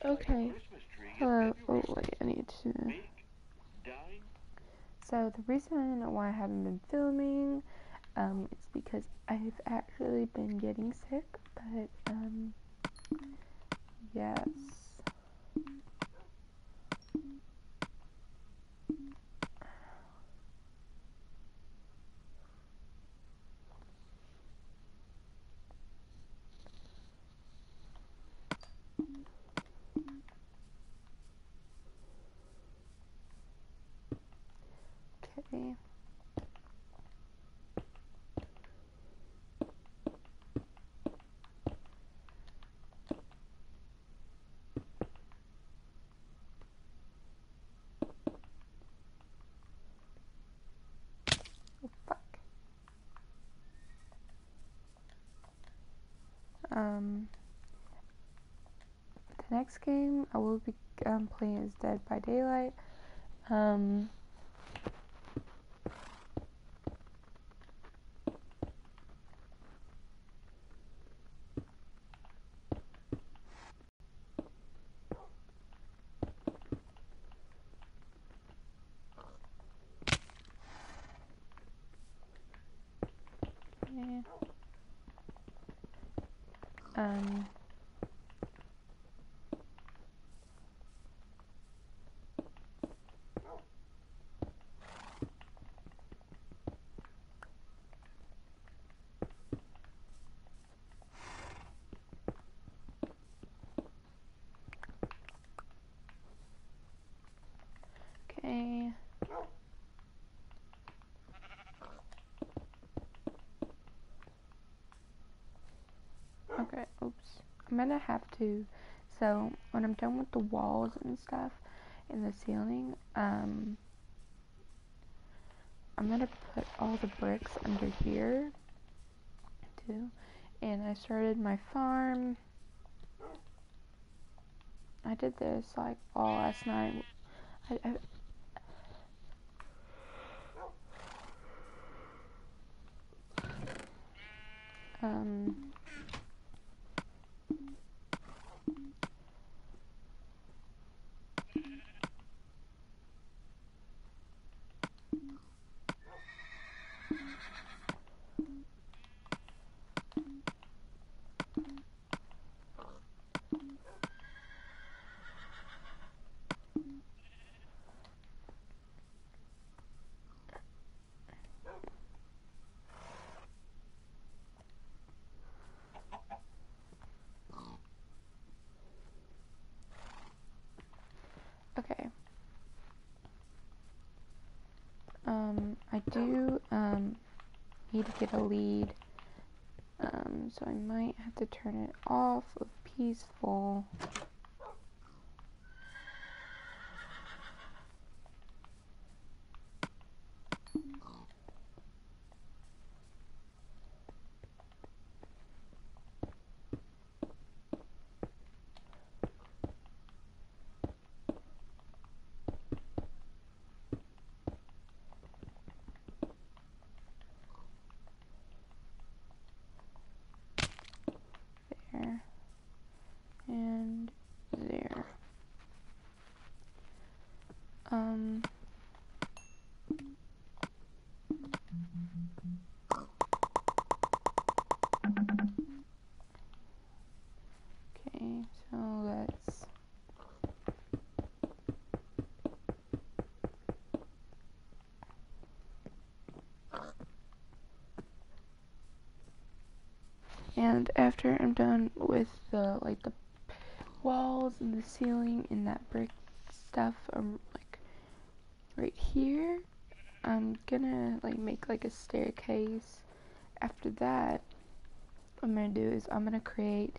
Okay. Hello. Oh wait, I need to. So the reason why I haven't been filming, is because I've actually been getting sick. But yes. Okay. Oh, fuck. The next game I will be playing is Dead by Daylight. Yeah. Okay. Okay, oops. I'm gonna have to. So, when I'm done with the walls and stuff in the ceiling, I'm gonna put all the bricks under here, too. And I started my farm. I did this, like, all last night. I okay. I do, need to get a lead. So I might have to turn it off of peaceful. There. And there. Okay, so let's. And after I'm done with the walls and the ceiling and that brick stuff, like right here, I'm gonna make like a staircase. After that, what I'm gonna do is I'm gonna create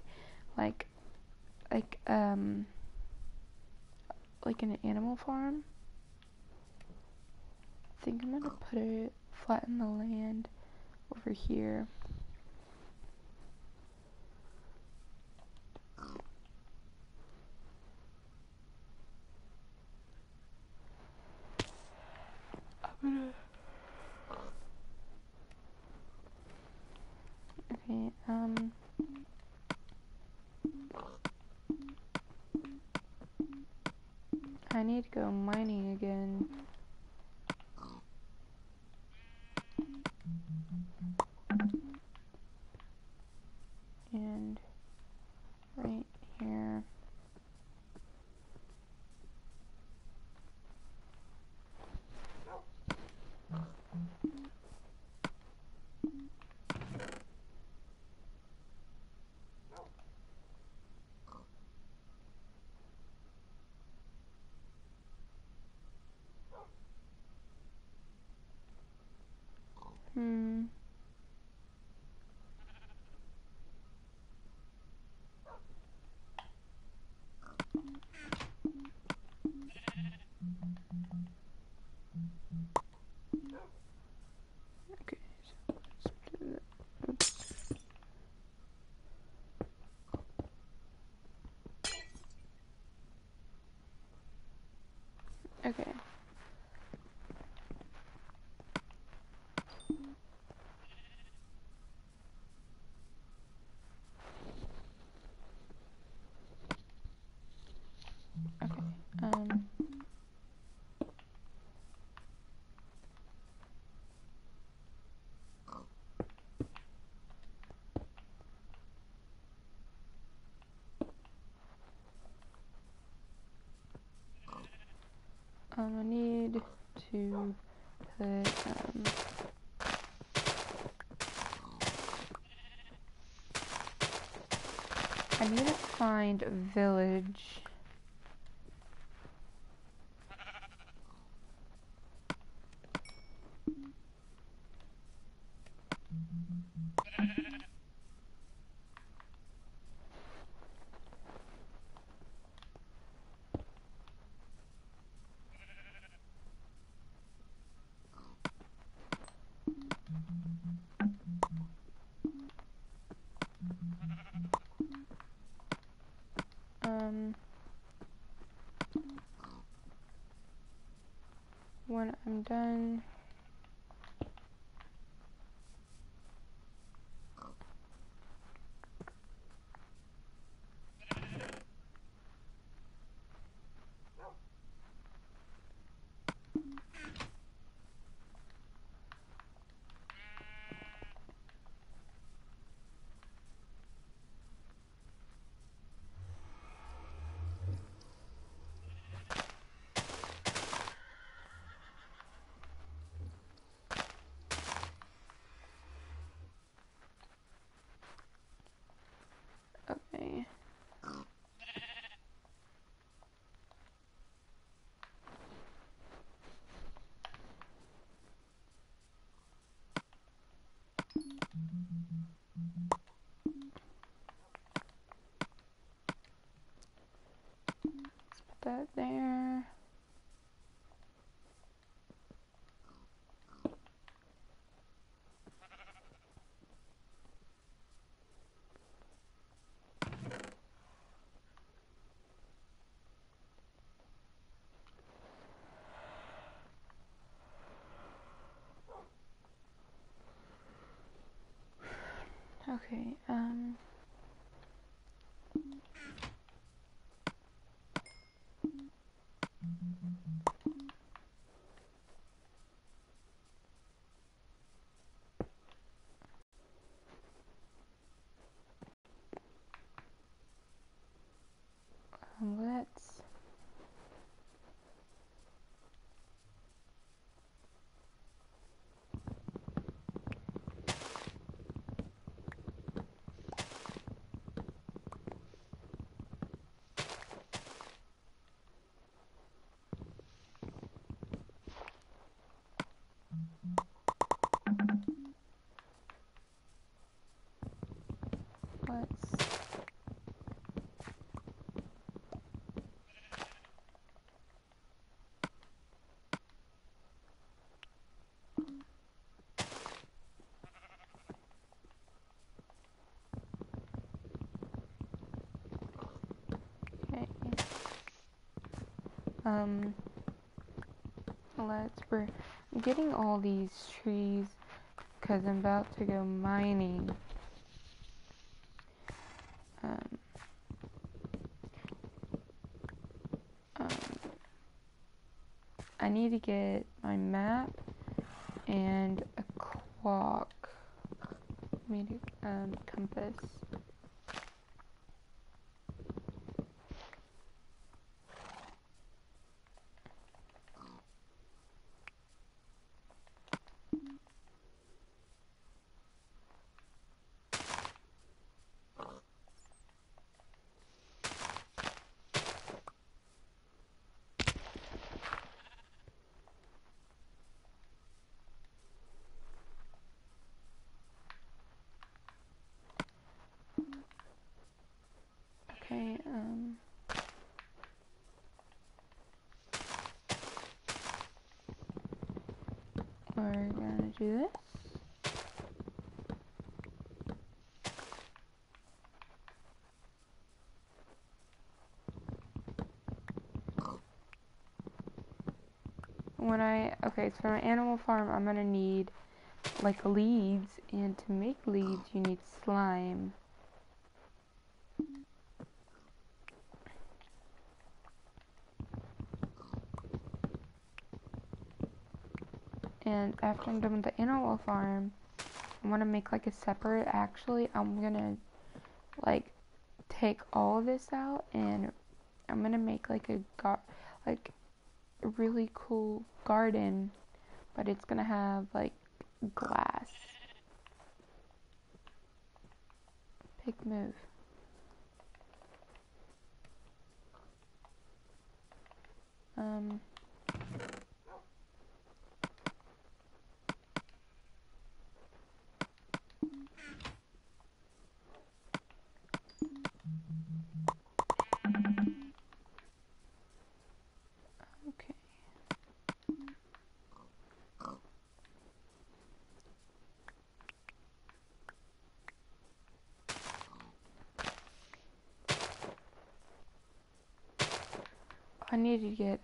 like an animal farm. I think I'm gonna put it flatten the land over here. Okay, need to go mining again. And right here. Okay, so let's do that. Oops. Okay. Okay. I need to put I need to find a village. When I'm done, okay. Let's put that there. Okay, let's okay. We're getting all these trees because I'm about to go mining. Um, I need to get my map and a clock. I need a compass. Okay, we're gonna do this. Okay, so for my animal farm, I'm gonna need like leads, and to make leads, you need slime. And after I'm done with the animal farm, I want to make like a separate, actually, I'm gonna like take all of this out, and I'm gonna make like a really cool garden, but it's gonna have like glass. Big move. Okay. I need to get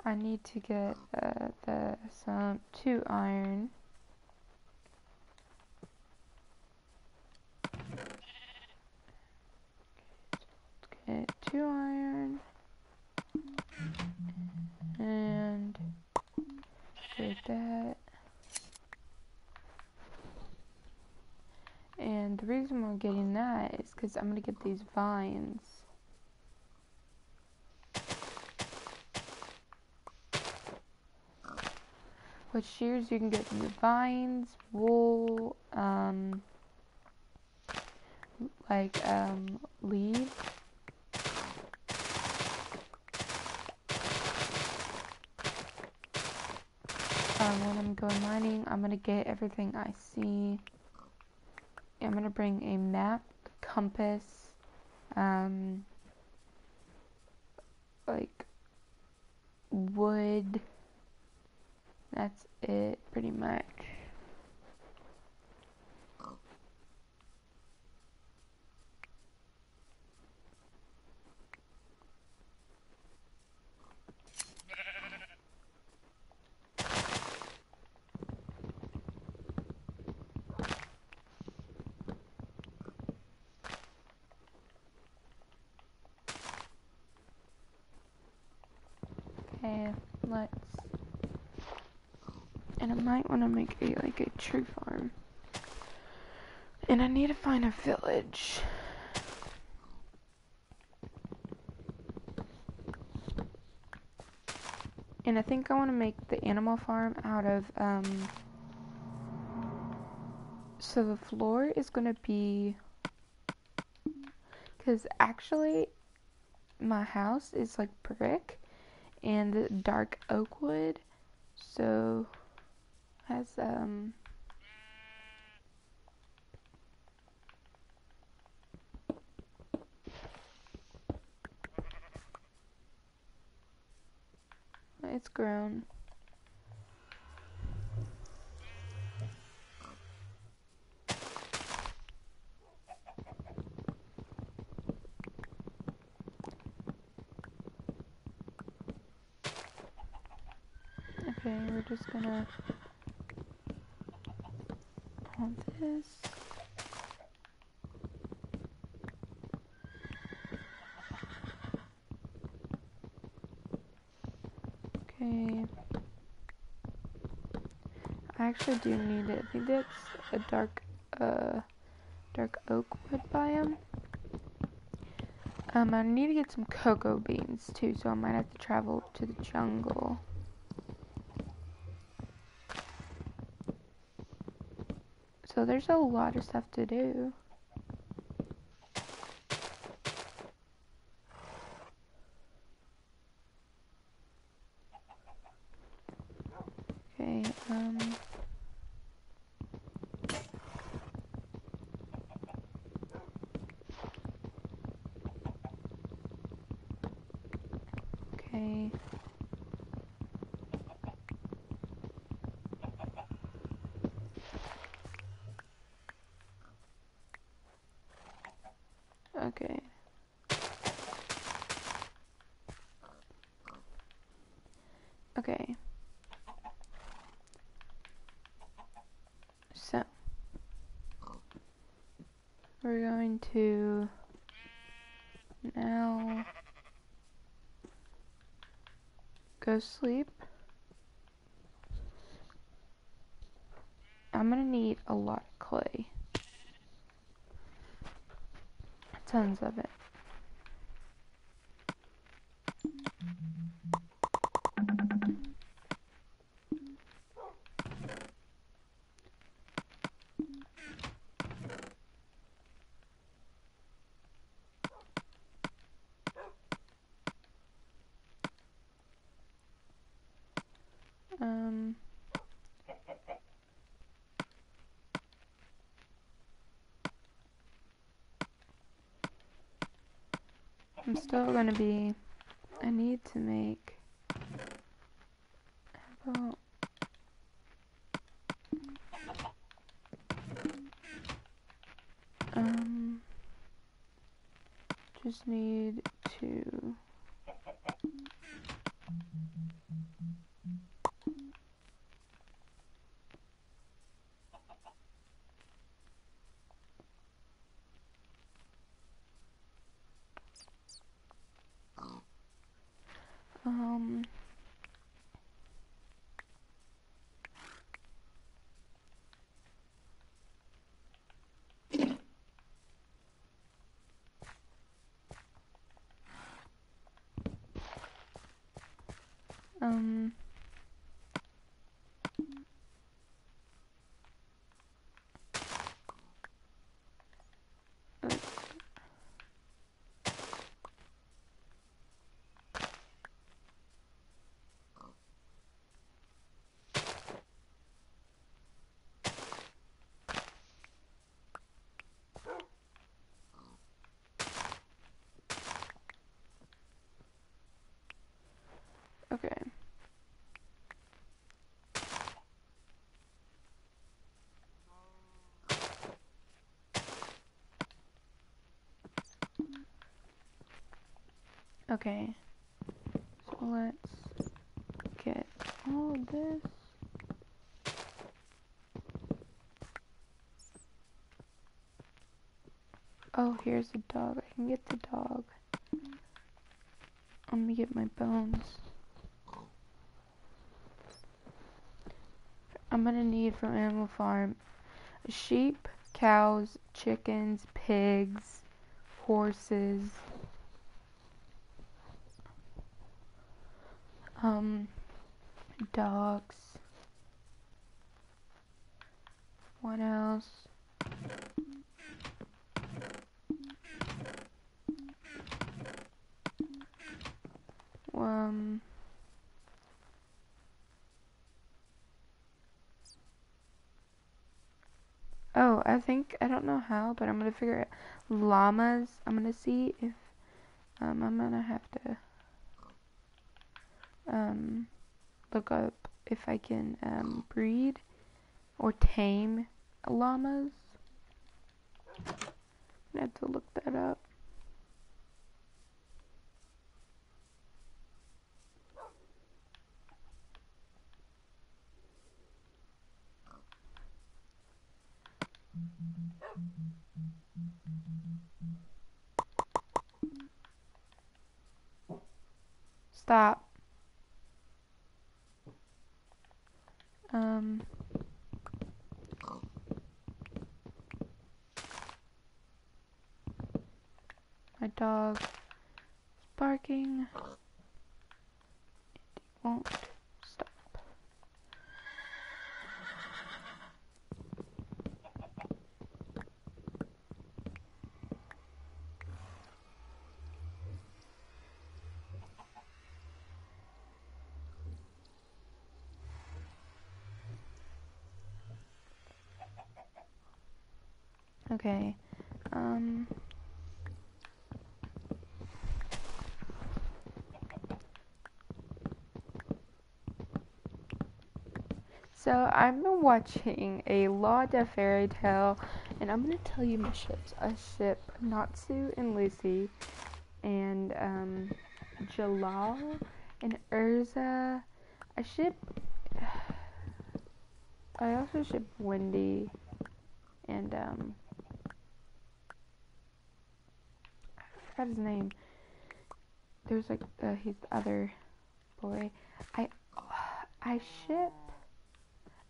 I need to get some 2 iron. Let's get 2 iron and get that. And the reason we're getting that is because I'm gonna get these vines. With shears, you can get the vines, wool, leaves. When I'm going mining, I'm gonna get everything I see. I'm gonna bring a map, compass, like wood. That's it, pretty much. Okay, and I might want to make a tree farm. And I need to find a village. And I think I want to make the animal farm out of, so the floor is going to be, because actually my house is like brick and dark oak wood, so has, it's grown. Okay, we're just gonna all this. Okay. I actually do need it. I think that's a dark oak wood biome. I need to get some cocoa beans too, so I might have to travel to the jungle. So there's a lot of stuff to do. Okay, okay. Okay. Okay. So we're going to now go sleep. I'm gonna need a lot of clay. Tons of it. I'm still gonna be, I need to make about just need to um um okay. Okay. So let's get all of this. Oh, here's the dog. I can get the dog. Let me get my bones. I'm gonna need from Animal Farm sheep, cows, chickens, pigs, horses, dogs. What else? Um, oh, I don't know how, but I'm gonna figure out llamas. I'm gonna see if, I'm gonna have to, look up if I can, breed or tame llamas. I have to look that up. Stop. My dog is barking. It won't stop. Okay. So I've been watching a lot of Fairy Tail, and I'm gonna tell you my ships. I ship Natsu and Lucy, and Jalal and Urza. I also ship Wendy, and I forgot his name. There's like he's the other boy. I ship.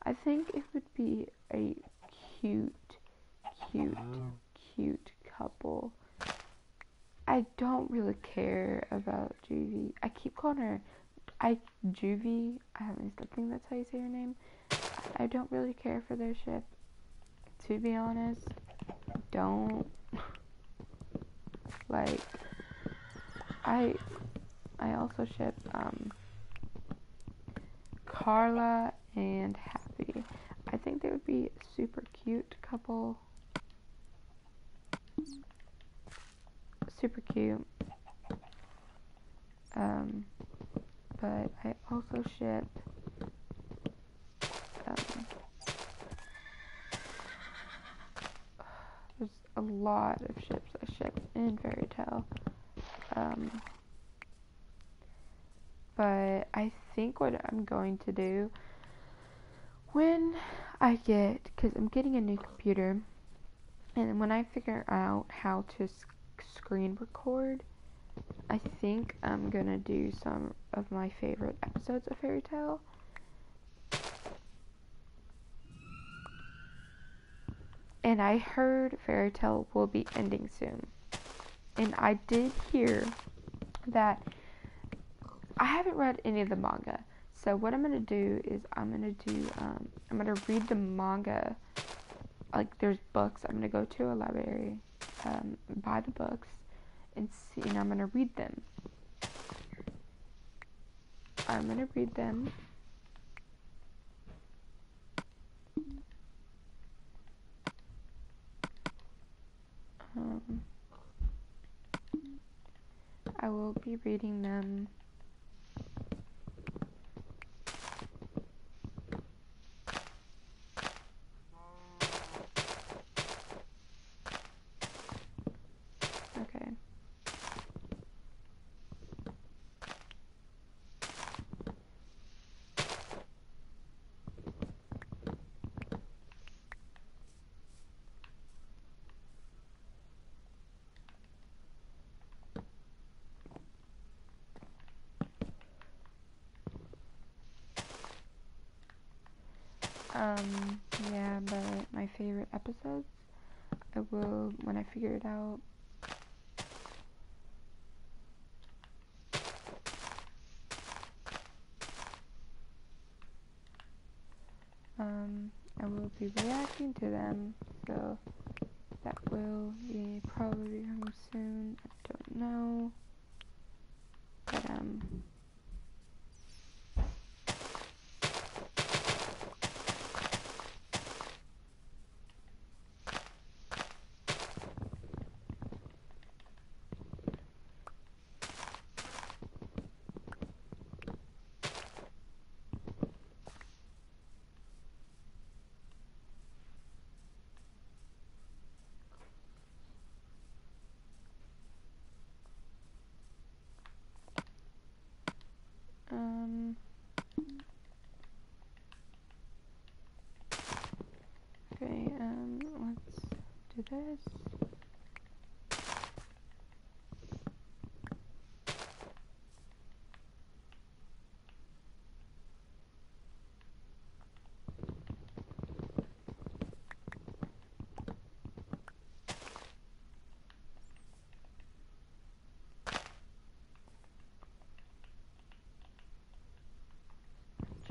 I think it would be a cute couple. I don't really care about Juvie. I keep calling her Juvie. I think that's how you say her name. I don't really care for their ship. To be honest, don't. Like, I also ship Carla and Happy. I think they would be a super cute couple. Super cute. But I also ship there's a lot of ships I ship in Fairy Tail. But I think what I'm going to do when I get, because I'm getting a new computer, and when I figure out how to screen record, I think I'm gonna do some of my favorite episodes of Fairy Tail. And I heard Fairy Tail will be ending soon. And I did hear that I haven't read any of the manga. So what I'm gonna do is I'm gonna read the manga. Like, there's books. I'm gonna go to a library, buy the books, and see. And I'm gonna read them. I will be reading them. Okay. Yeah, but my favorite episodes, I will, when I figure it out. I will be reacting to them, so that will be probably coming soon. I don't know, but this.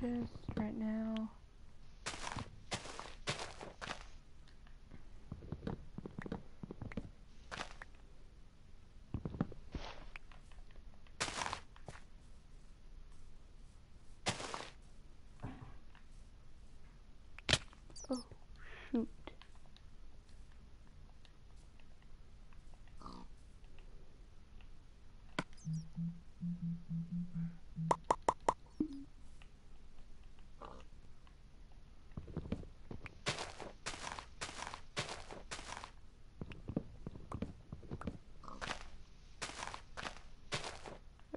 Just right now. Oh, shoot.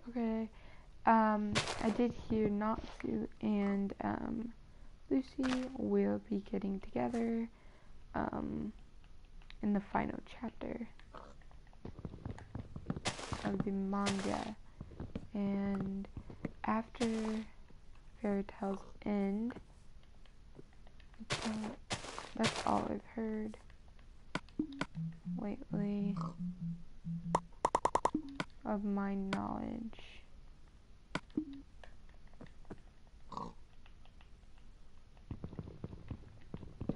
Okay, I did hear Natsu and, Lucy will be getting together, in the final chapter of the manga. And after Fairy Tail's end, that's all I've heard lately of my knowledge.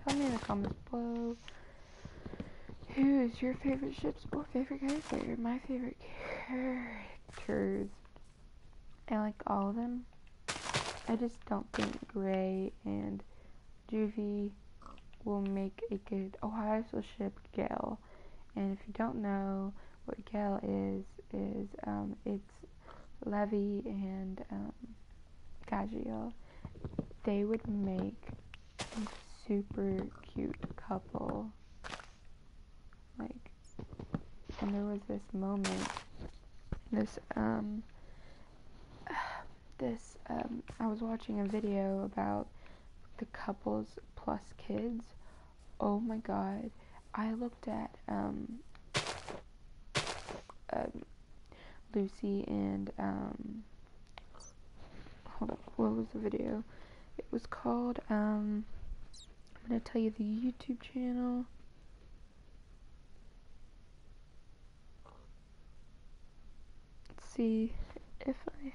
Tell me in the comments below, who is your favorite ship's or favorite character? My favorite characters, I like all of them. I just don't think Gray and Juvie will make a good. Oh, I also ship Gale. And if you don't know what Gale is it's Levi and Gabriel. They would make a super cute couple. Like, and there was this moment, I was watching a video about the couples plus kids. Oh my god. I looked at Lucy and hold up, what was the video? It was called I'm gonna tell you the YouTube channel. Let's see if I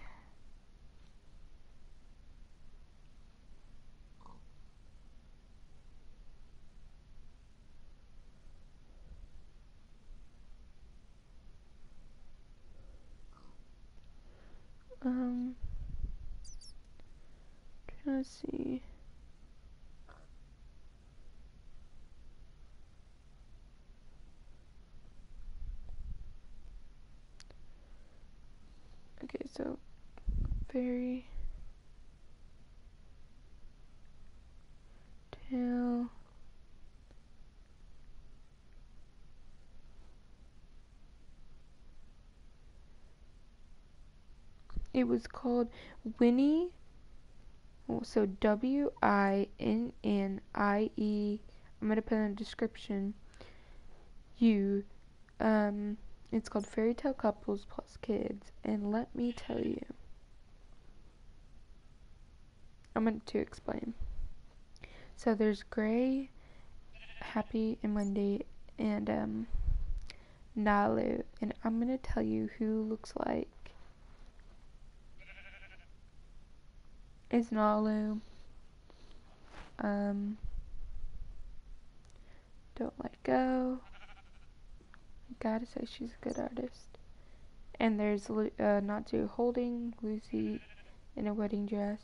trying to see. Okay, so Fairy Tail. It was called Winnie. So WINNIE. I'm gonna put in the description. It's called Fairy Tale Couples Plus Kids, and let me tell you, I'm going to explain. So there's Gray, Happy, and Wendy, and Nalu, and I'm gonna tell you who looks like is Nalu. Don't Let Go. Gotta say she's a good artist. And there's Natsu holding Lucy in a wedding dress.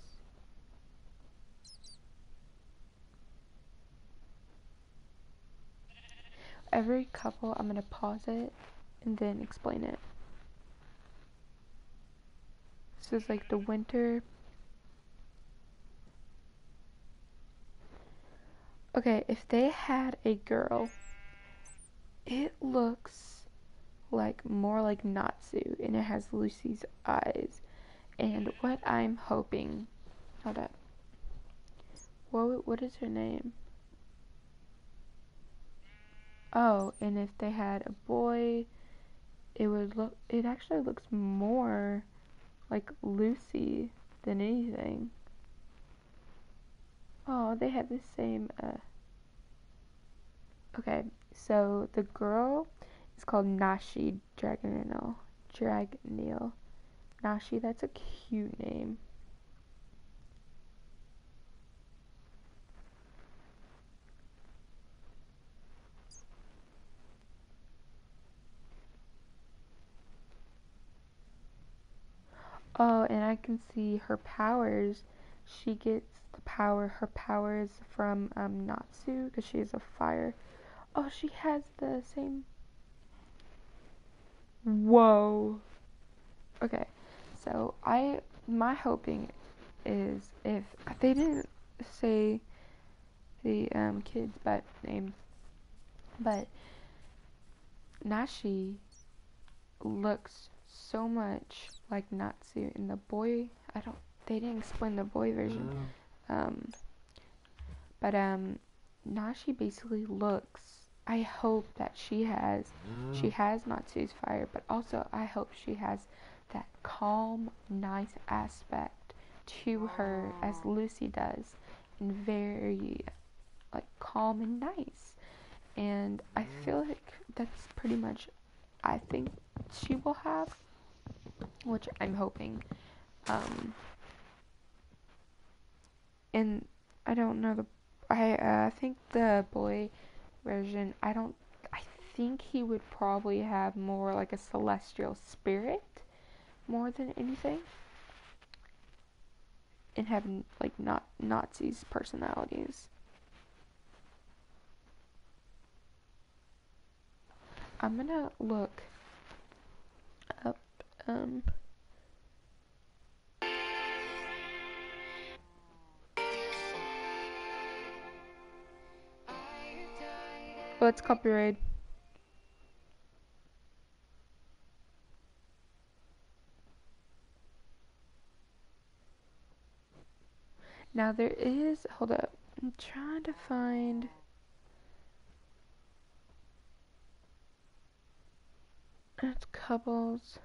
Every couple, I'm gonna pause it and then explain it. This is like the winter. Okay, if they had a girl, it looks like more like Natsu, and it has Lucy's eyes. And what I'm hoping, hold up, what is her name? Oh, and if they had a boy, it actually looks more like Lucy than anything. Oh, they have the same, okay, so the girl is called Nashi Dragoneel. Nashi, that's a cute name. Oh, and I can see her powers. She gets her powers from Natsu because she is a fire. Oh, she has the same. Whoa. Okay, so my hoping is if they didn't say the kid's name, but Nashi looks so much like Natsu, and the boy, I don't, they didn't explain the boy version. Um, but Nashi basically looks. I hope that she has Natsu's fire, but also I hope she has that calm, nice aspect to her as Lucy does, and very like calm and nice. And I feel like that's pretty much I think she will have, which I'm hoping. And I don't know I think the boy version. I think he would probably have more like a celestial spirit more than anything, and have like not Nazis personalities. I'm gonna look up. Um, well, it's copyrighted. Now there is. Hold up. I'm trying to find. It's couples.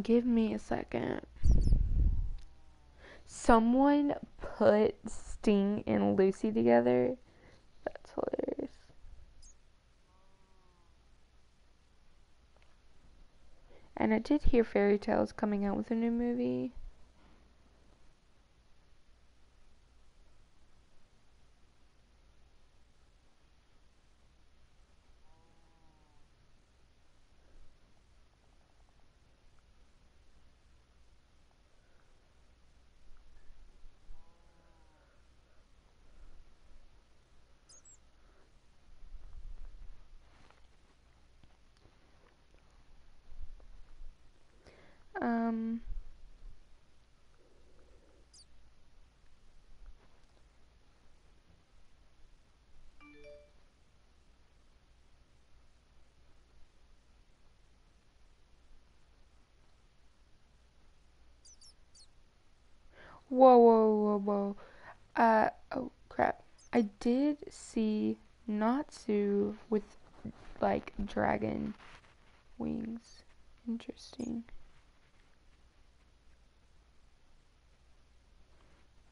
Give me a second. Someone put Sting and Lucy together. That's hilarious. And I did hear Fairy Tales coming out with a new movie. Um, whoa, whoa, whoa, whoa. Oh crap. I did see Natsu with like dragon wings. Interesting.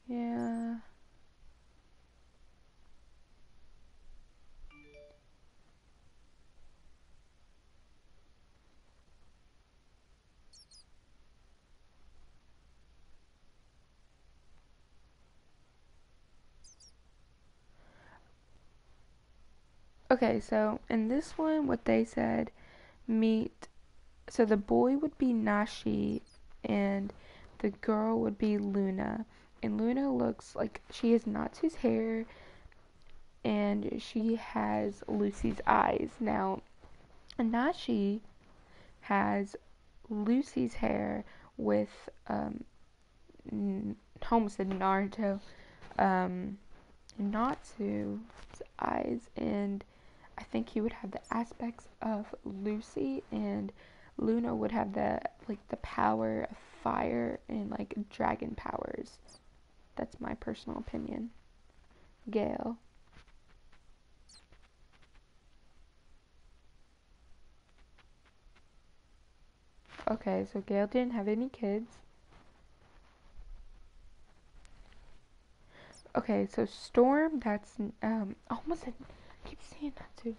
Yeah. Okay, so in this one, what they said, meet. So the boy would be Nashi, and the girl would be Luna. And Luna looks like she has Natsu's hair, and she has Lucy's eyes. Now, Nashi has Lucy's hair with almost said Naruto, Natsu's eyes, and I think he would have the aspects of Lucy, and Luna would have the power of fire and like dragon powers. That's my personal opinion. Gale. Okay, so Gale didn't have any kids. Okay, so Storm, that's almost I keep saying that too.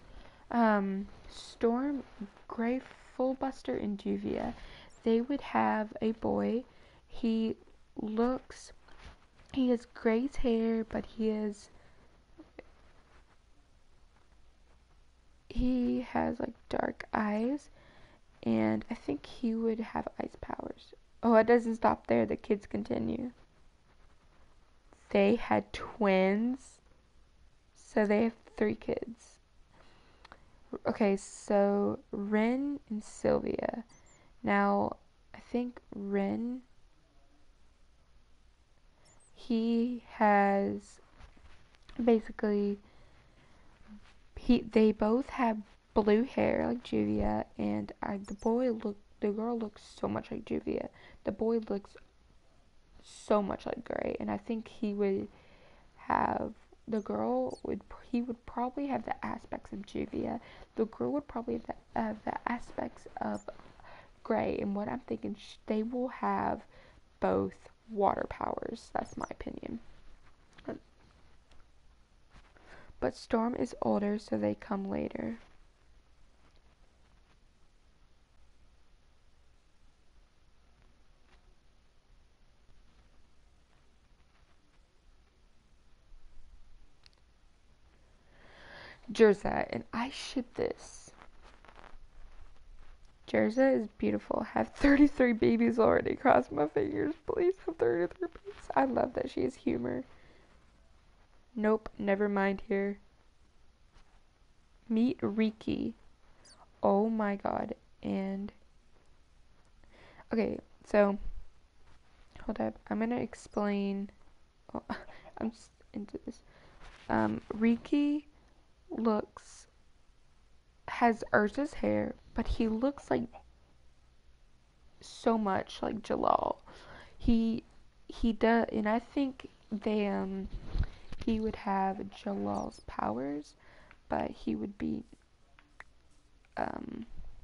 Storm, Grey Fullbuster, and Juvia, they would have a boy. He looks, he has Grey's hair, but he has like dark eyes, and I think he would have ice powers. Oh, it doesn't stop there. The kids continue. They had twins, so they have 3 kids. Okay, so Ren and Sylvia. Now, I think Ren, he has basically they both have blue hair like Juvia, and the girl looks so much like Juvia. The boy looks so much like Grey, and I think have he would probably have the aspects of Juvia. The girl would probably have the aspects of Grey, and what I'm thinking, they will have both water powers. That's my opinion. But Storm is older, so they come later. Jerza, and I ship this. Jerza is beautiful. Have 33 babies already. Cross my fingers. Please have 33 babies. I love that she has humor. Nope, never mind here. Meet Riki. Oh my god. And okay, so hold up. I'm gonna explain. Oh, I'm just into this. Riki has Urza's hair, but he looks like so much like Jalal. He does, and I think he would have Jalal's powers, but he would be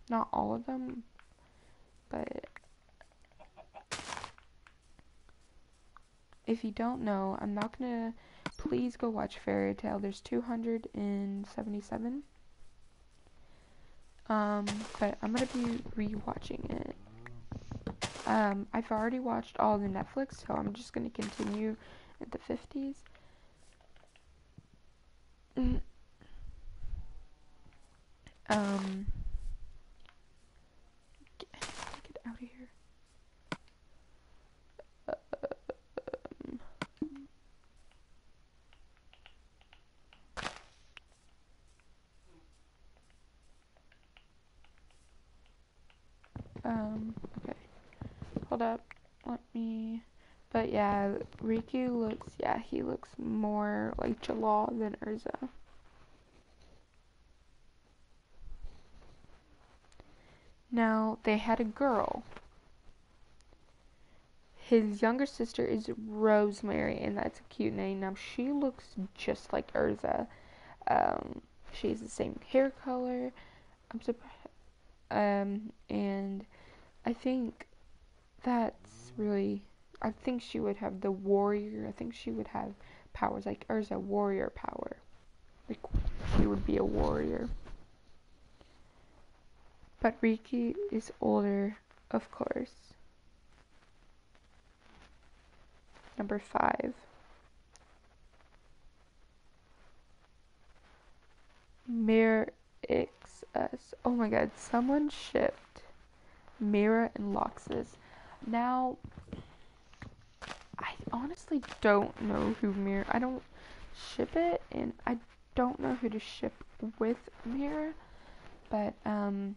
not all of them, but if you don't know, I'm not gonna. Please go watch Fairy Tail. There's 277. But I'm gonna be rewatching it. I've already watched all the Netflix, so I'm just gonna continue at the 50s. Get out of here. Okay. Hold up. But yeah, he looks more like Jalal than Urza. Now, they had a girl. His younger sister is Rosemary, and that's a cute name. Now, she looks just like Urza. She has the same hair color. I'm surprised. And I think that's really. I think she would have the warrior. I think she would have powers like Urza, warrior power. Like, she would be a warrior. But Riki is older, of course. Number 5. Mirror XS. Oh my god, someone shipped Mira and Loxus. Now, I honestly don't know who Mira. I don't ship it, and I don't know who to ship with Mira. But to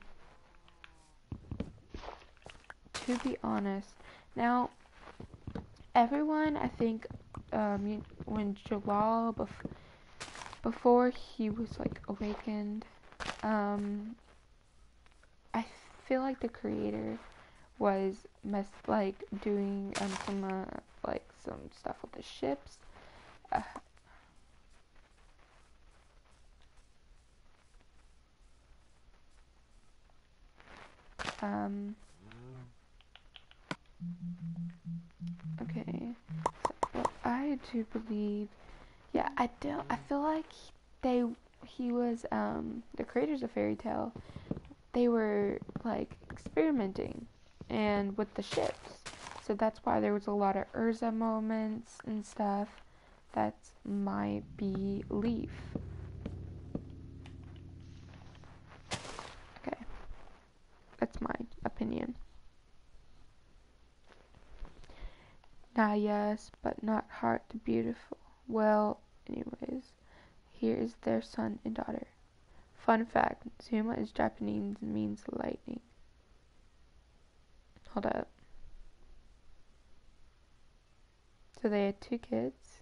be honest, now everyone, I think, when Jalal before he was like awakened, I feel like the creator was doing some stuff with the ships. Uh, okay. So what I do believe, yeah, I feel like he was the creators of Fairy Tail. They were like experimenting and with the ships. So that's why there was a lot of Urza moments and stuff. That's my belief. Okay. That's my opinion. Nah, yes, but not heart the beautiful. Well, anyways, here is their son and daughter. Fun fact, Zuma is Japanese and means lightning. Hold up. So they had 2 kids.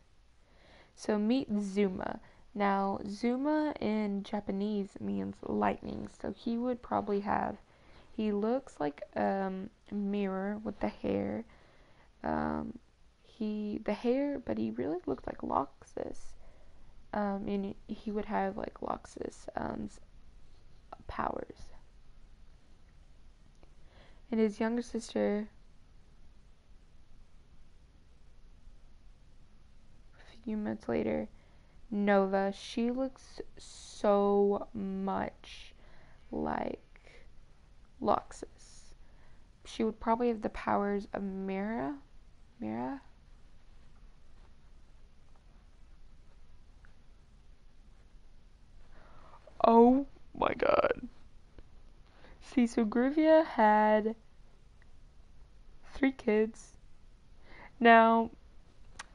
So meet Zuma. Now, Zuma in Japanese means lightning. So he would probably he looks like a mirror with the hair. The hair, but he really looks like Loxus. And he would have like Loxus powers. And his younger sister, a few months later, Nova, she looks so much like Loxus. She would probably have the powers of Mira. Mira? Oh my god. See, so Gruvia had 3 kids. Now,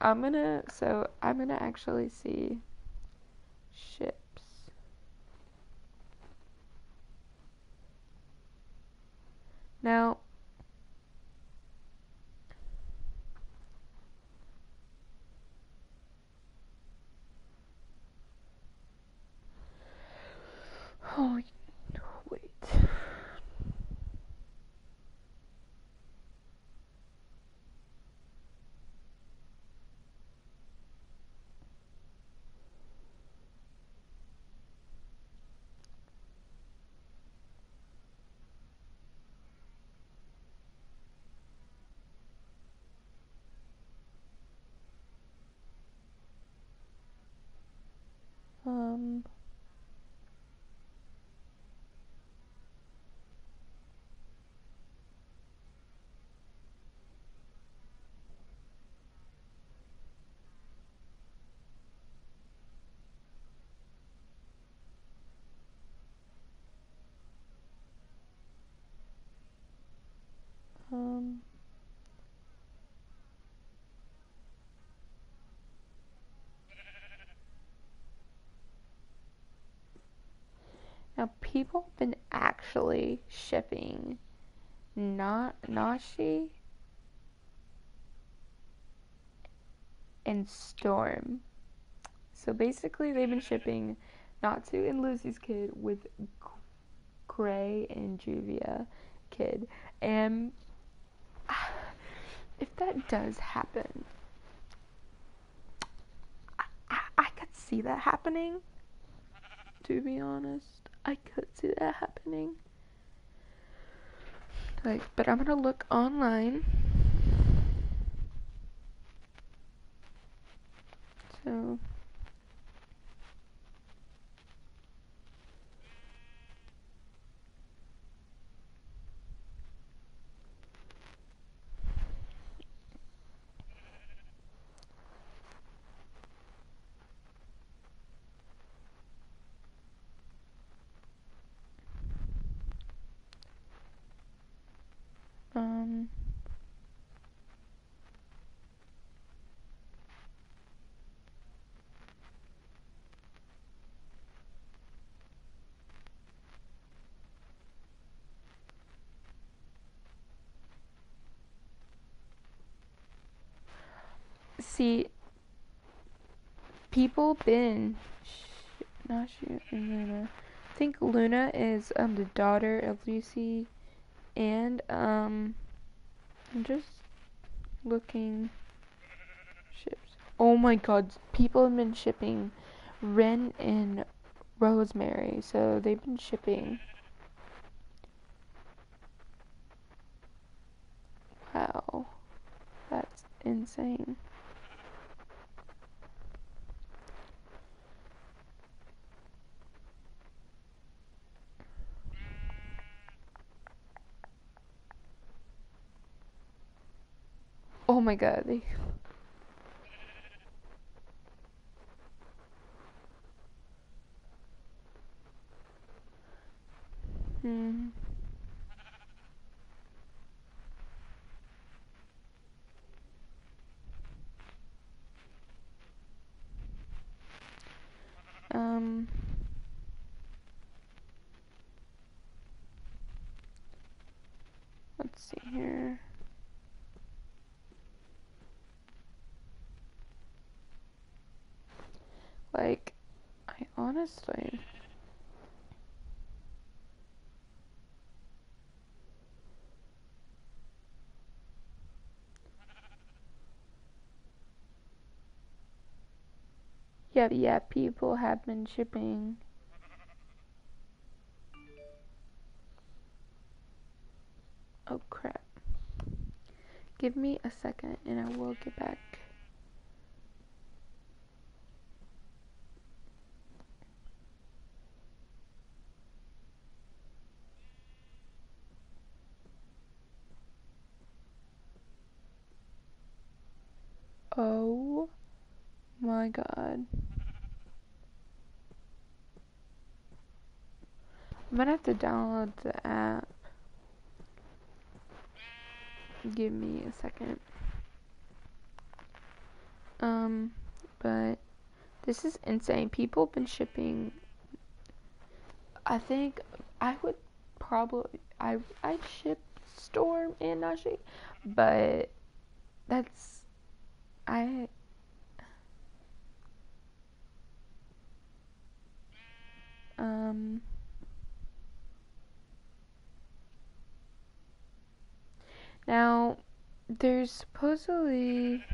I'm gonna actually see ships. Now, oh, wait. Um, um, Now people have been actually shipping Nashi and Storm. So basically, they've been shipping Natsu and Lucy's kid with Gray and Juvia kid. And if that does happen, I could see that happening. To be honest, I could see that happening. But I'm gonna look online. So. See, people been Nashu and Luna. I think Luna is the daughter of Lucy, and I'm just looking ships. Oh my god, people have been shipping Ren and Rosemary, so they've been shipping. Wow, that's insane. Oh my god, they... Hmm. Um... Let's see here. Like, I honestly... Yeah, people have been shipping. Oh crap. Give me a second and I will get back. Oh my god. I'm gonna have to download the app. Give me a second. But this is insane. People have been shipping. I think I would probably I'd ship Storm and Nashi, but that's I now there's supposedly,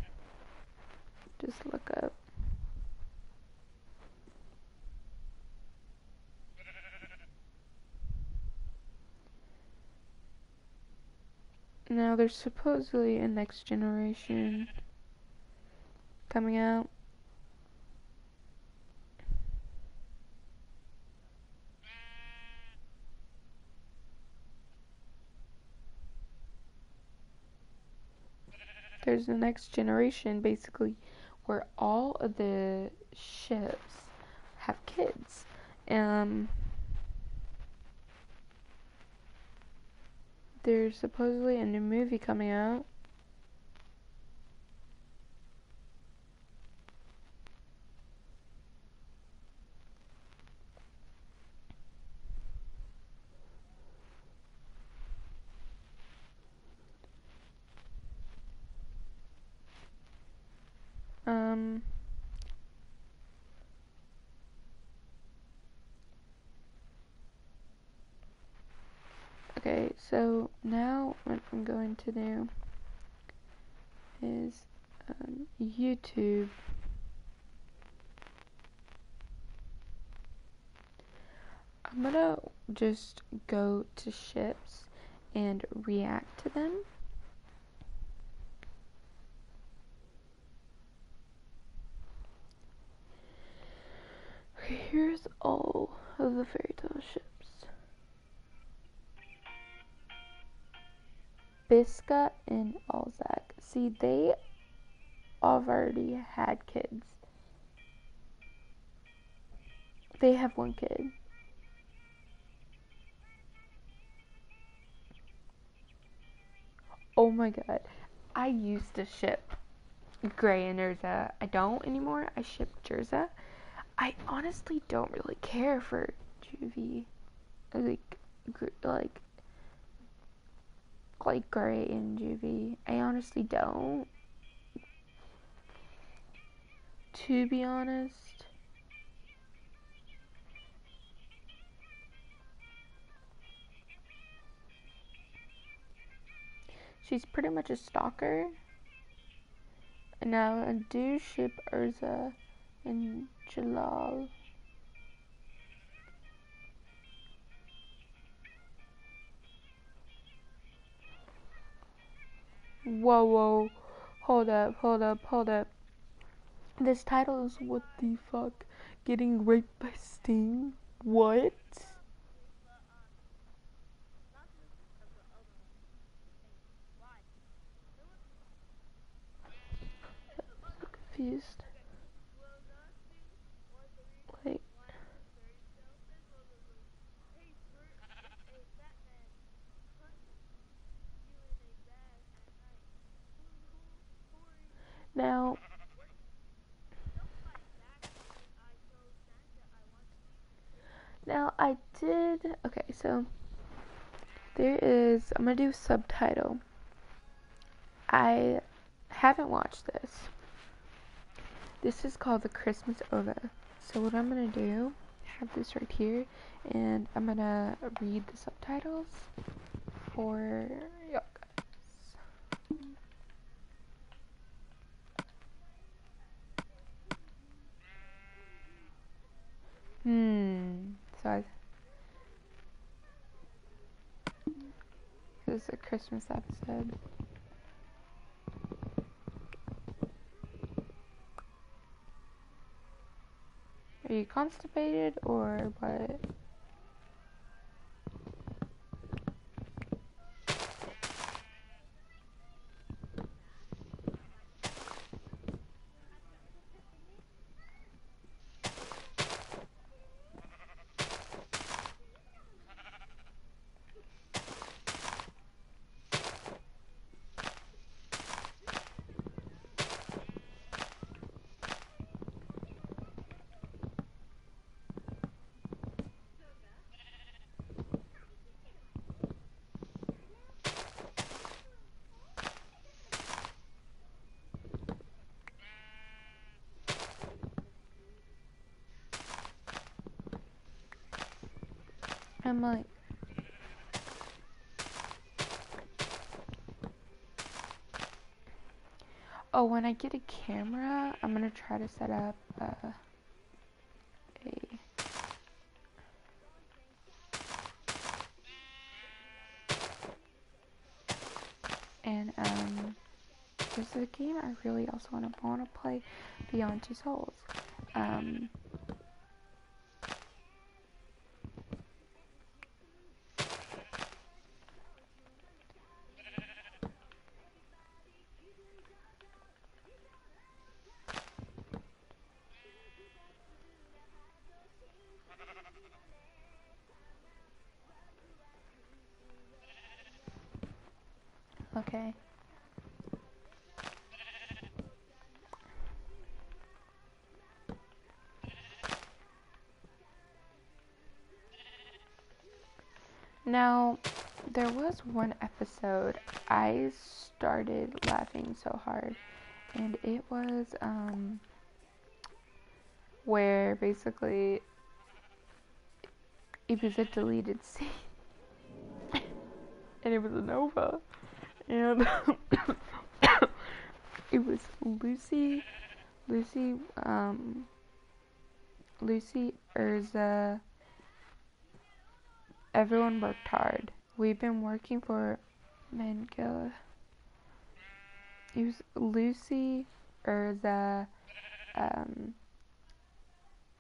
just look up. Now there's supposedly a next generation coming out. There's the next generation basically where all of the ships have kids. There's supposedly a new movie coming out. Okay, so now what I'm going to do is YouTube. I'm gonna just go to ships and react to them. Okay, here's all of the fairy tale ships. Bisca and Alzak. See, they already had kids. They have one kid. Oh my god. I used to ship Gray and Urza. I don't anymore. I ship Jerza. I honestly don't really care for Juvie. Like Gray and Juvie. I honestly don't. To be honest. she's pretty much a stalker. And now I do ship Urza and Jalal. Whoa, whoa. Hold up. This title is what the fuck? Getting raped by Sting? What? So confused. Like, now I did, okay, so there is, I'm gonna do subtitle. I haven't watched this. This is called The Christmas Ova. So what I'm gonna do, I have this right here, and I'm gonna read the subtitles for y'all guys. So this is a Christmas episode. Are you constipated or what? I'm like, oh, when I get a camera, I'm gonna try to set up and there's a game I really also want to play, Beyond Two Souls. Okay. Now, there was one episode I started laughing so hard, and it was where basically it was a deleted scene, and it was a Nova, and it was Lucy, Urza. Everyone worked hard. We've been working for Mangala. It was Lucy, Urza,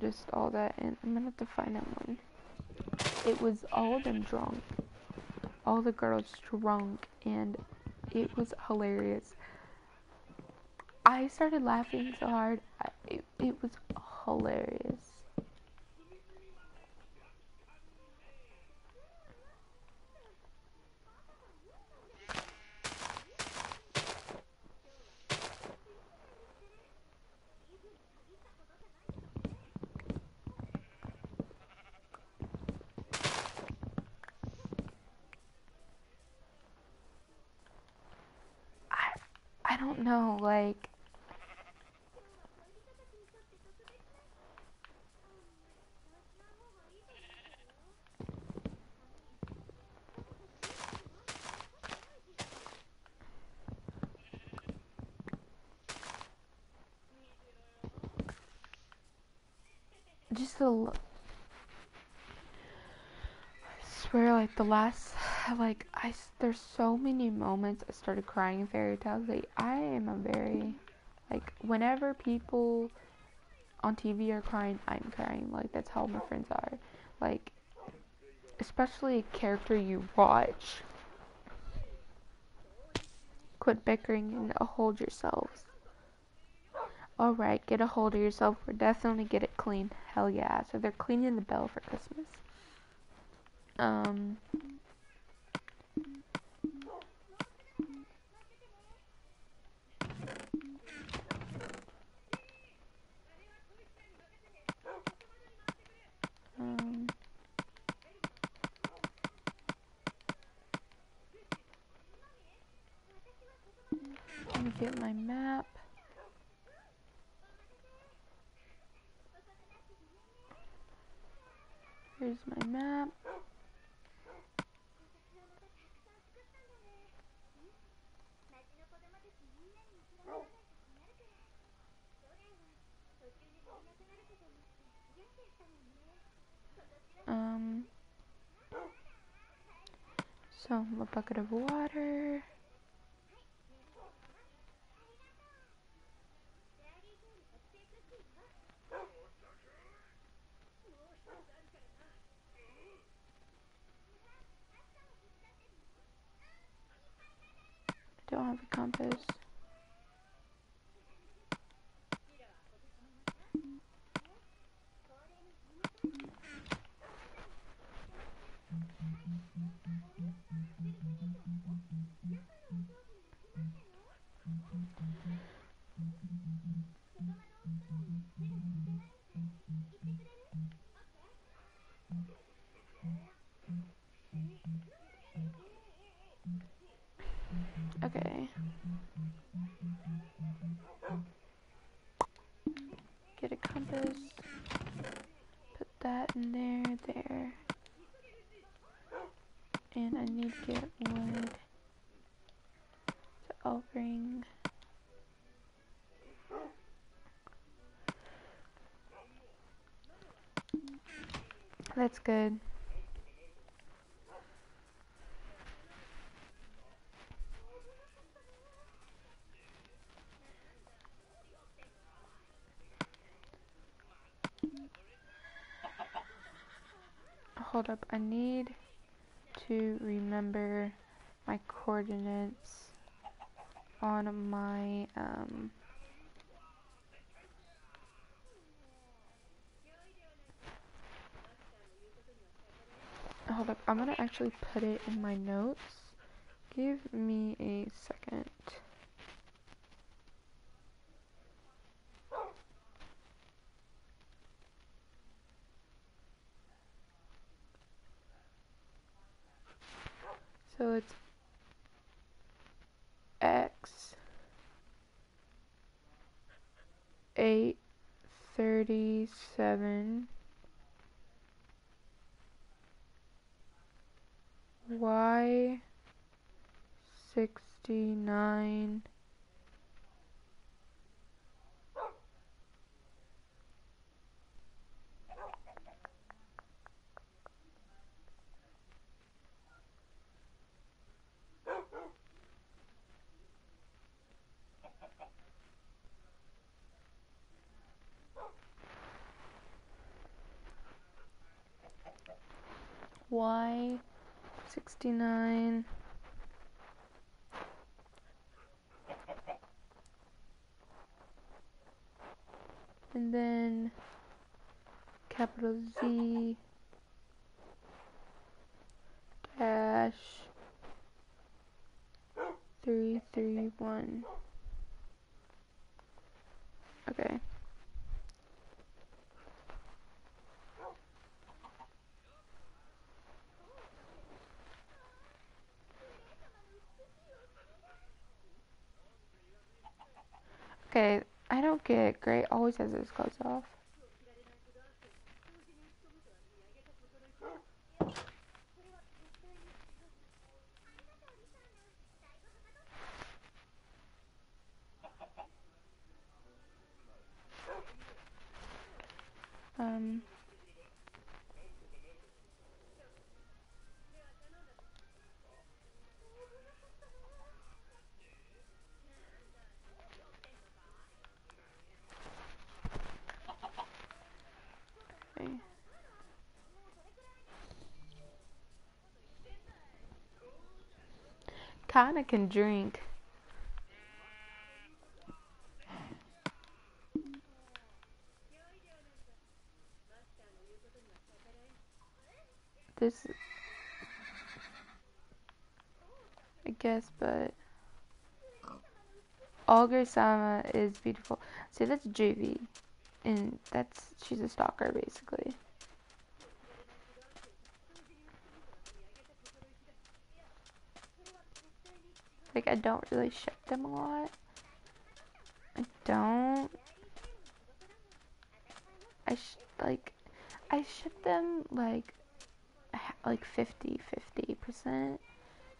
just all that, and I'm gonna have to find that one. It was all of them drunk. All the girls drunk, and it was hilarious. I started laughing so hard. It was hilarious. I don't know, like, just the, I swear, like the last, like there's so many moments I started crying in fairy tales. Like I am a very, like whenever people on TV are crying, I'm crying. Like that's how my friends are. Like especially a character you watch. Quit bickering and hold yourselves. Alright, get a hold of yourself. We're definitely get it clean. Hell yeah. So they're cleaning the bell for Christmas. Um um let me get my map. Here's my map. Um so a bucket of water. I don't have a compass. Okay. Get a compass. Put that in there. And I need to get wood. So I'll bring. That's good. Hold up, I need to remember my coordinates on my hold up, I'm gonna actually put it in my notes. Give me a second. So it's X 837 Y 69 Y 69 and then capital Z dash 331. Okay. Okay, I don't get it. Gray always has his clothes off. Um, okay. Kinda can drink. This, I guess, but Olga Sama is beautiful. See, that's Juvie, and she's a stalker basically. Like, I don't really ship them a lot. I don't. Like, I ship them like 50-50%,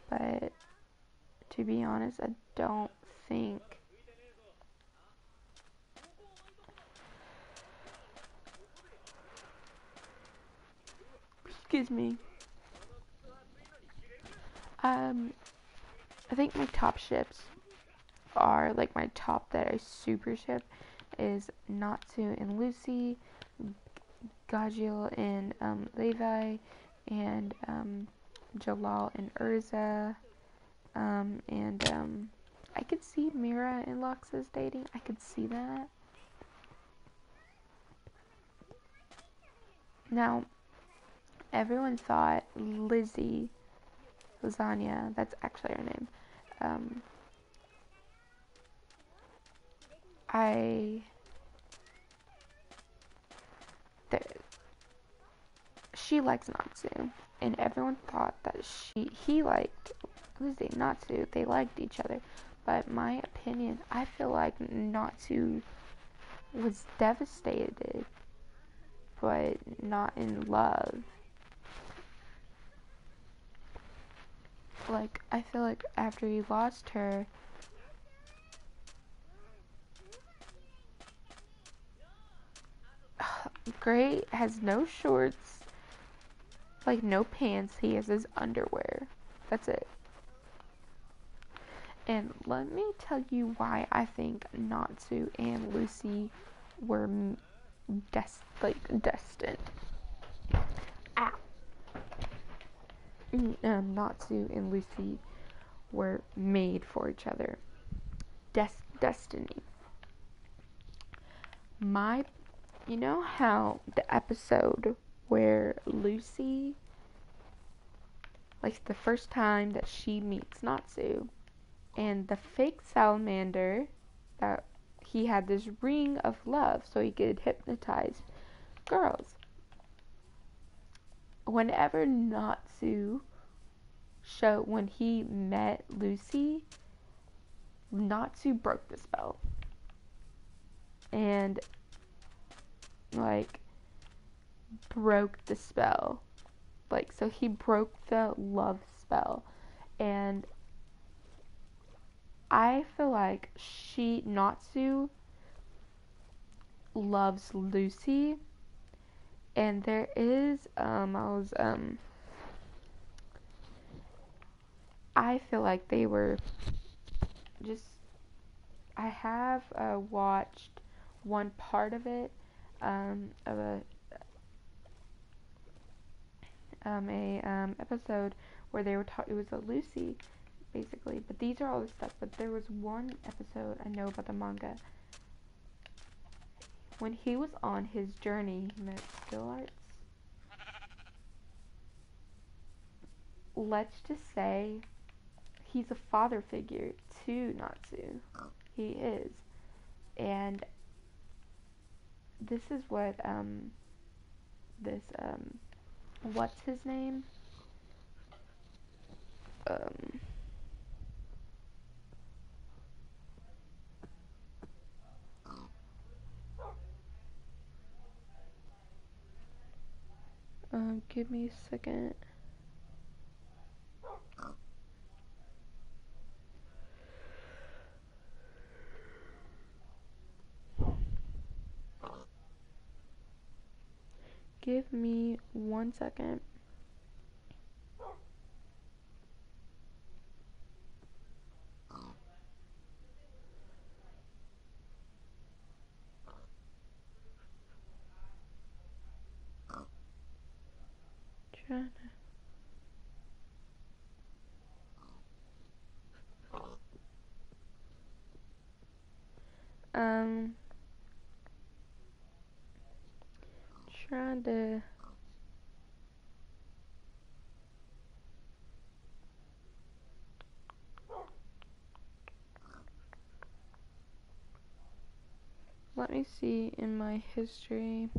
but to be honest, I don't think. Excuse me. I think my top ships are, like, my top that I super ship is Natsu and Lucy, Gajiel and Levi, and Jalal and Urza, and I could see Mira and Luxus dating. I could see that. Now, everyone thought Lizzie Lasagna, that's actually her name. I th- she likes Natsu, and everyone thought that he liked Lizzie. Natsu, they liked each other, but my opinion, I feel like Natsu was devastated, but not in love. Like, I feel like after he lost her, Gray has no shorts, like no pants. He has his underwear. That's it. And let me tell you why I think Natsu and Lucy were destined. Ow. Natsu and Lucy were made for each other. Destiny. You know how the episode where Lucy, like the first time that she meets Natsu, and the fake salamander, that he had this ring of love so he could hypnotize girls. Whenever Natsu when he met Lucy, Natsu broke the spell. And, like, broke the spell. Like, so he broke the love spell. And I feel like Natsu loves Lucy. And there is, I feel like they were just, I have watched one part of it, of a episode where they were it was a Lucy, basically, but these are all the stuff, but there was one episode I know about the manga, when he was on his journey, he met Skill Arts. Let's just say he's a father figure to Natsu. He is. And this is what, what's his name? Give me a second. give me 1 second. Trying to, trying to let me see in my history.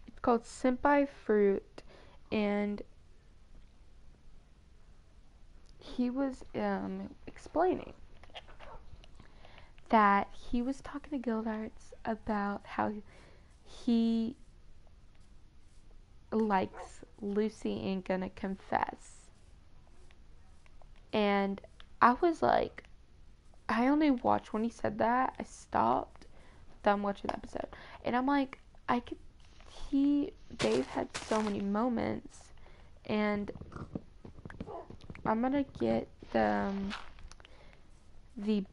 It's called Senpai Fruit, and he was explaining that he was talking to Gildarts about how he likes Lucy Ain't Gonna Confess. And I was like, I only watched when he said that. I stopped, done watching the episode. And I'm like, they've had so many moments. And I'm gonna get the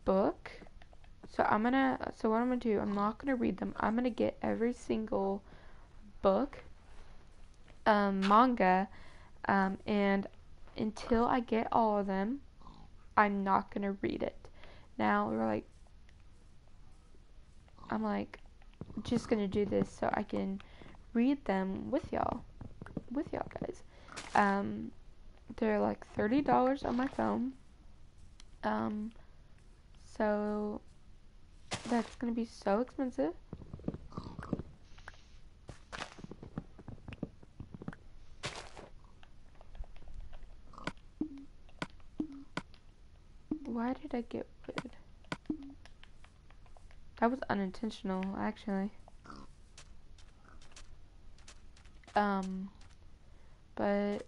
book. So what I'm gonna do, I'm not gonna read them. I'm gonna get every single book, manga, and until I get all of them, I'm not gonna read it. Now I'm like just gonna do this so I can read them with y'all guys. They're like $30 on my phone. So that's gonna be so expensive. Why did I get wood? That was unintentional, actually. But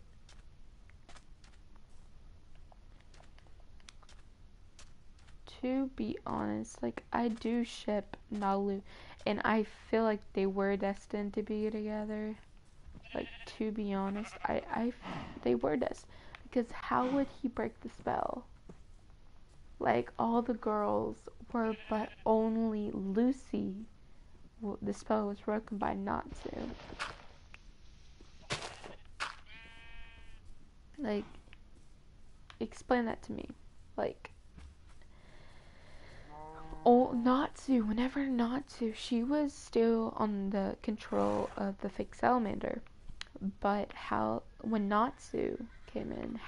to be honest, like, I do ship Nalu, and I feel like they were destined to be together. Like, to be honest, they were destined, because how would he break the spell? Like, all the girls were, but only Lucy, the spell was broken by Natsu. Like, explain that to me. Like, whenever Natsu, she was still on the control of the fake salamander. But when Natsu came in,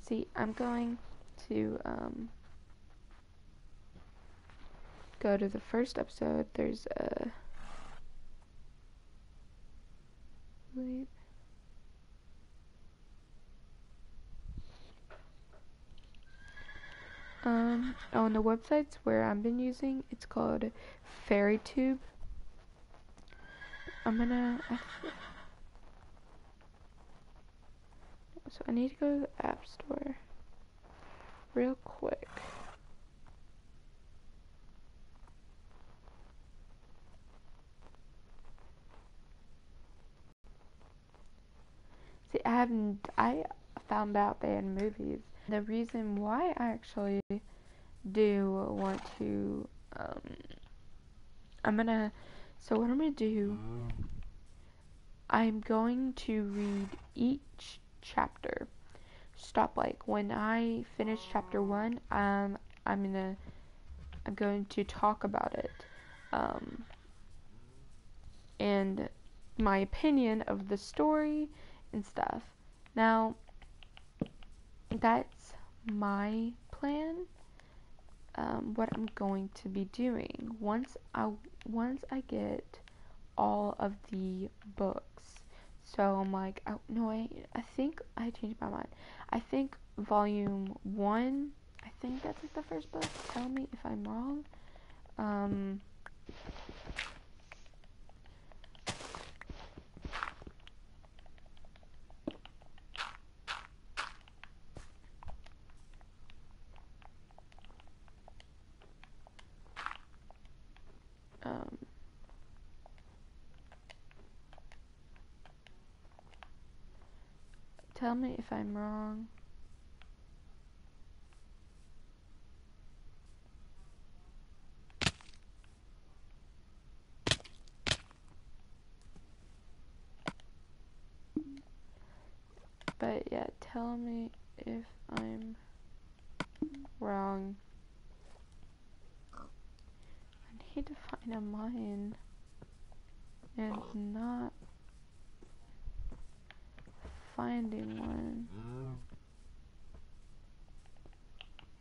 see, I'm going to, go to the first episode. There's a, wait. On the websites where I've been using, it's called FairyTube. So I need to go to the App Store real quick. See, I found out they had movies. The reason why I actually do want to, so what I'm gonna do, I'm going to read each chapter. Stop, like, when I finish chapter 1, I'm going to talk about it, and my opinion of the story and stuff. Now, that's my plan. What I'm going to be doing once I get all of the books. So I'm like, I think I changed my mind. I think volume 1, I think that's like the first book. Tell me if I'm wrong. tell me if I'm wrong. But yeah, tell me if I'm wrong. I need to find a mine and not finding one.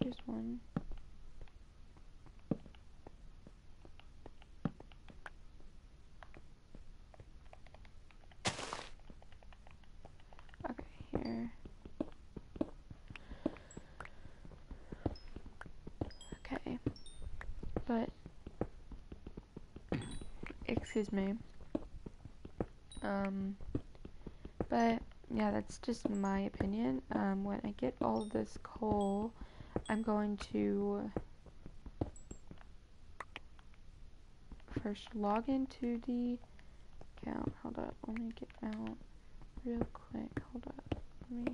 Here's one. Okay, here. Okay. But excuse me. But yeah, that's just my opinion. When I get all of this coal, I'm going to first log into the account. Hold up, let me get out real quick. Hold up, let me.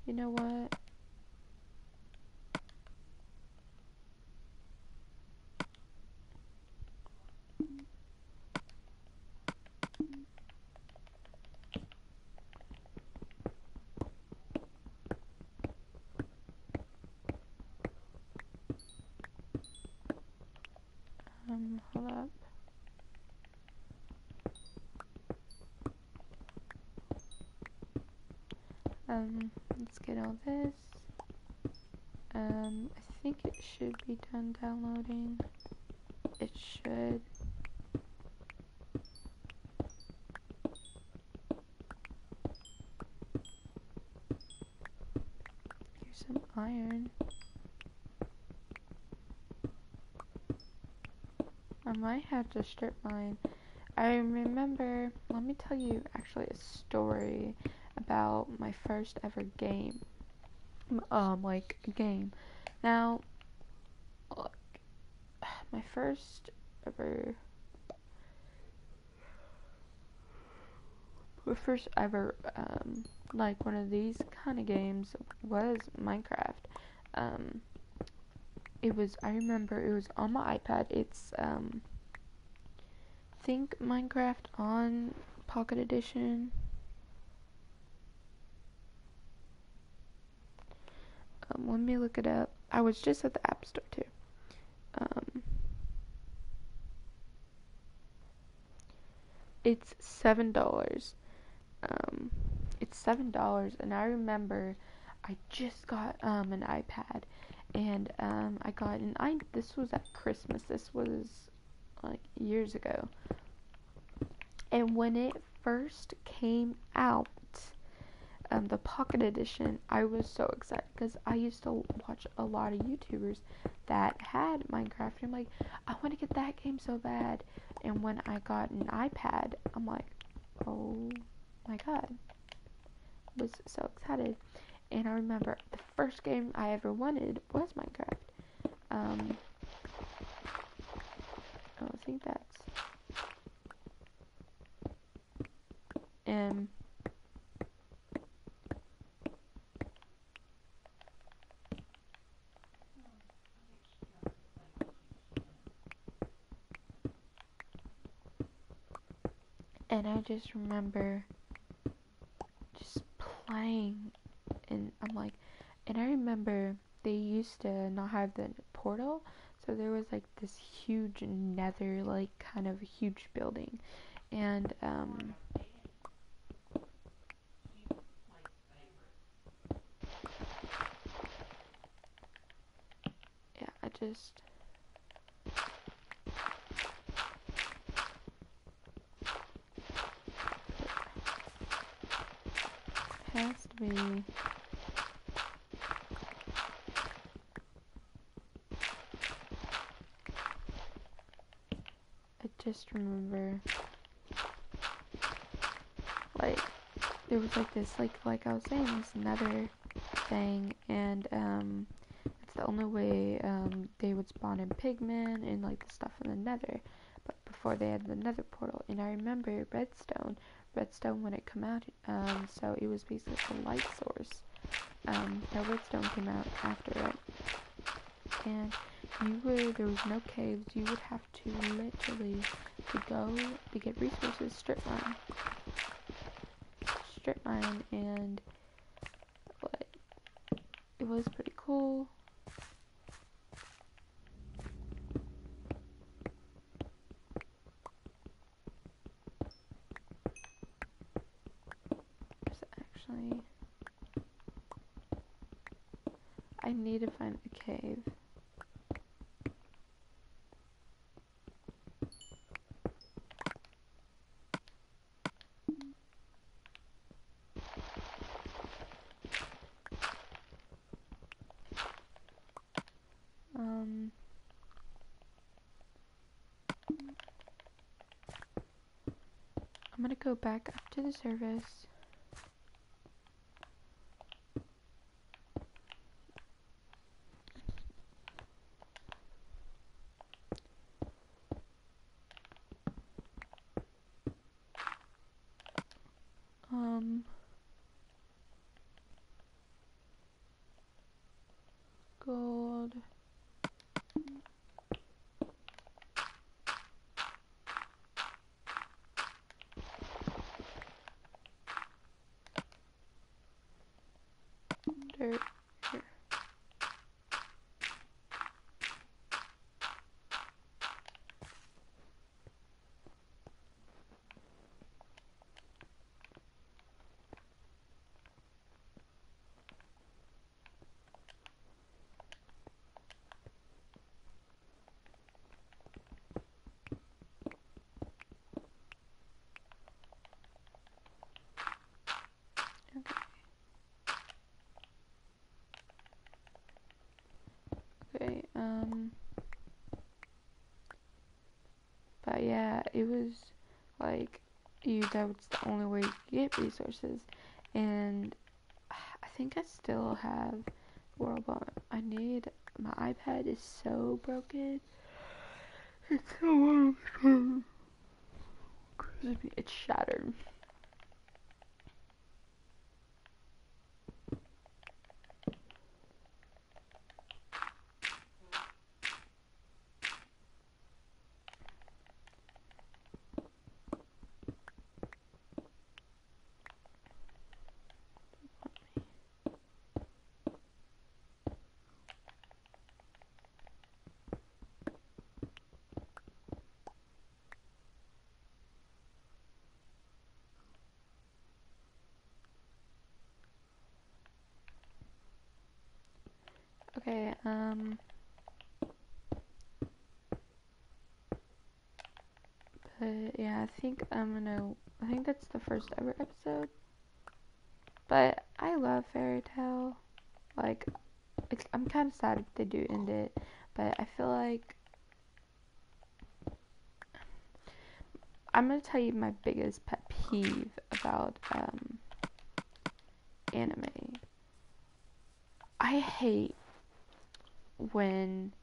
You know what? Hold up. Let's get all this. I think it should be done downloading. It should. Here's some iron. I might have to strip mine. I remember, let me tell you actually a story about my first ever game. Like a game. Now, my first ever like one of these kind of games was Minecraft. I remember it was on my iPad. It's think Minecraft on Pocket Edition. Let me look it up. I was just at the App Store too. It's $7. It's $7, and I remember I just got an iPad, and I got this was at Christmas. This was like years ago, and when it first came out, the Pocket Edition, I was so excited because I used to watch a lot of YouTubers that had Minecraft, and I'm like, I want to get that game so bad. And when I got an iPad, I'm like, oh my god, was so excited. And I remember the first game I ever wanted was Minecraft. I think that's and I just remember just playing, and I'm like, and I remember they used to not have the portal, so there was like this huge nether, like kind of huge building, and yeah, I just has to be. I just remember, like, there was like this, like I was saying, this nether thing, and it's the only way they would spawn in pigmen and like the stuff in the nether, but before they had the nether portal. And I remember redstone redstone when it came out. So it was basically a light source. Now redstone came out after it, and there was no caves. You would have to literally to get resources, strip mine, and like it was pretty cool. I need to find a cave. I'm gonna go back up to the surface. Gold. Dirt. Here. Okay, but yeah, it was like, that was the only way to get resources, and I think I still have World Bomb. My iPad is so broken. It's so broken. It's shattered. Okay, but yeah, I think that's the first ever episode. But I love Fairy Tail. Like, I'm kind of sad if they do end it, but I feel like I'm gonna tell you my biggest pet peeve about anime. I hate when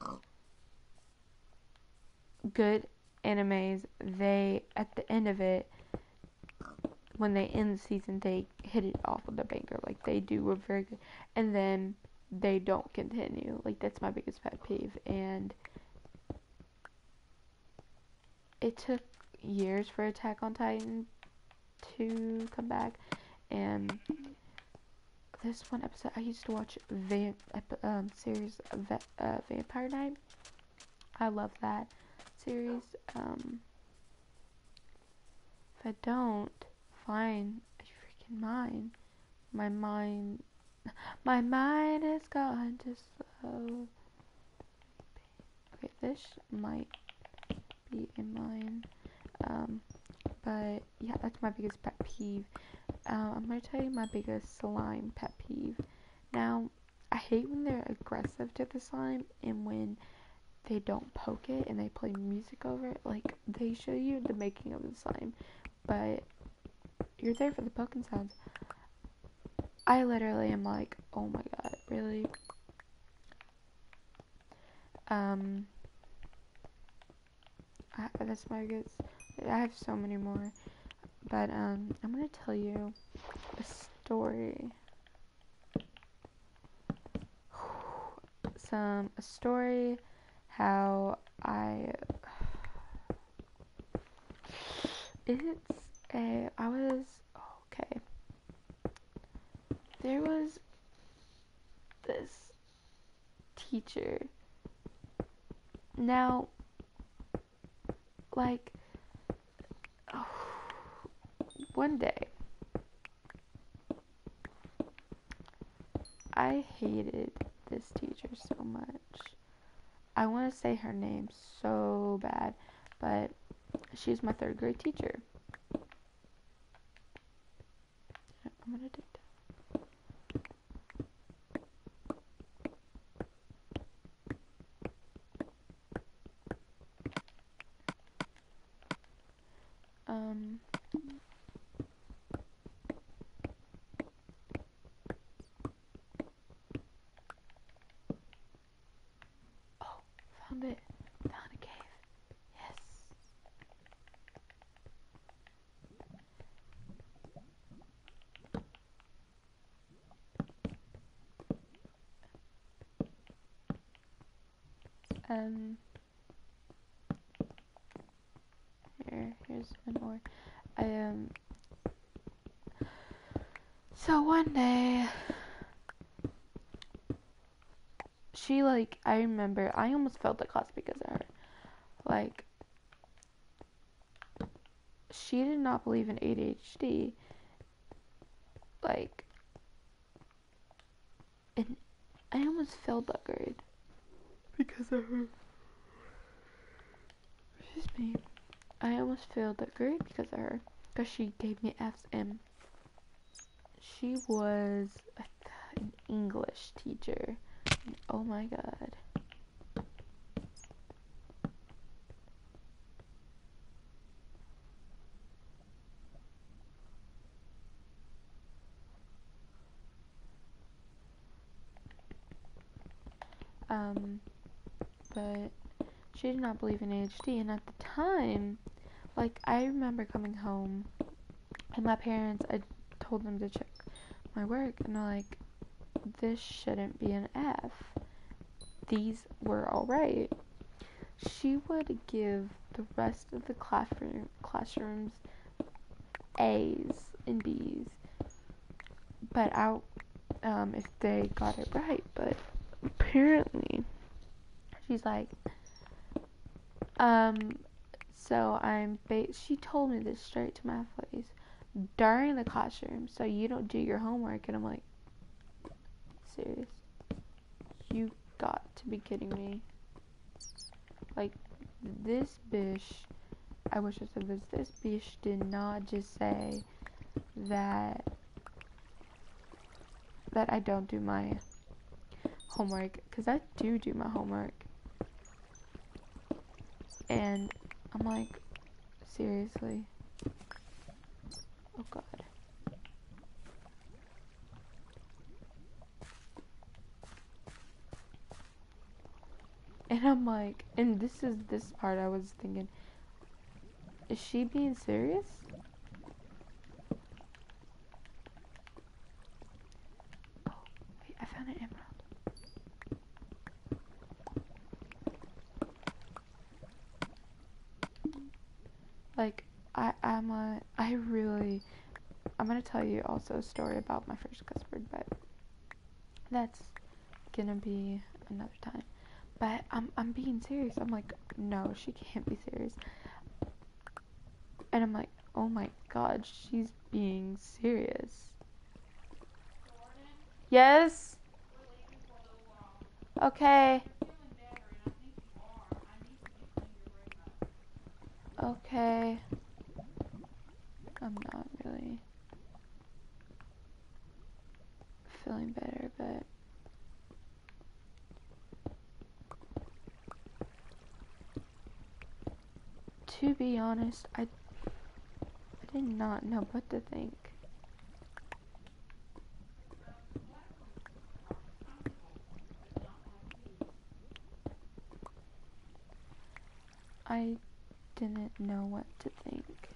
good animes, they at the end of it, when they end the season, they hit it off with a banger. Like, they do a very good, and then they don't continue. Like, that's my biggest pet peeve. And it took years for Attack on Titan to come back, and this one episode, I used to watch series Vampire Knight. I love that series. If I don't find a freaking mine, my mind is gone too slow. Okay, this might be a mine. But yeah, that's my biggest pet peeve. I'm gonna tell you my biggest slime pet peeve. Now, I hate when they're aggressive to the slime and when they don't poke it and they play music over it. Like, they show you the making of the slime, but you're there for the poking sounds. I literally am like, oh my god, really? That's my biggest. I have so many more, But I'm gonna tell you a story. A story how I okay. There was this teacher. Now, like, one day, I hated this teacher so much. I want to say her name so bad, but she's my 3rd grade teacher. I'm gonna take that. Oh, found it. Found a cave. Yes. Here's one more. So one day, she, like, I remember, I almost failed the class because of her. Like, she did not believe in ADHD. Like, and I almost failed that grade because of her. Excuse me. I almost failed that grade because of her. Because she gave me F's, and she was an English teacher. And oh my god. But she did not believe in ADHD, and at the time, like, I remember coming home, and my parents, I told them to check my work, and they're like, this shouldn't be an F. These were alright. She would give the rest of the classrooms A's and B's, but out if they got it right. But apparently, she's like, she told me this straight to my face during the classroom. So you don't do your homework, and I'm like, serious? You got to be kidding me! Like, this bitch. I wish I said this. This bitch did not just say that I don't do my homework, because I do my homework. And I'm like, seriously? Oh god. And I'm like, and this is this part I was thinking, is she being serious? Oh, wait, I found an emerald. Like, I'm gonna tell you also a story about my first cuss word, but that's gonna be another time. But I'm being serious. I'm like, no, she can't be serious. And I'm like, oh my god, she's being serious. Jordan? Yes? We're leaving for a little while. Okay. You're feeling better, and I think you are. I need for you to clean your room up. Okay. I'm not really feeling better, but to be honest, I did not know what to think. I didn't know what to think.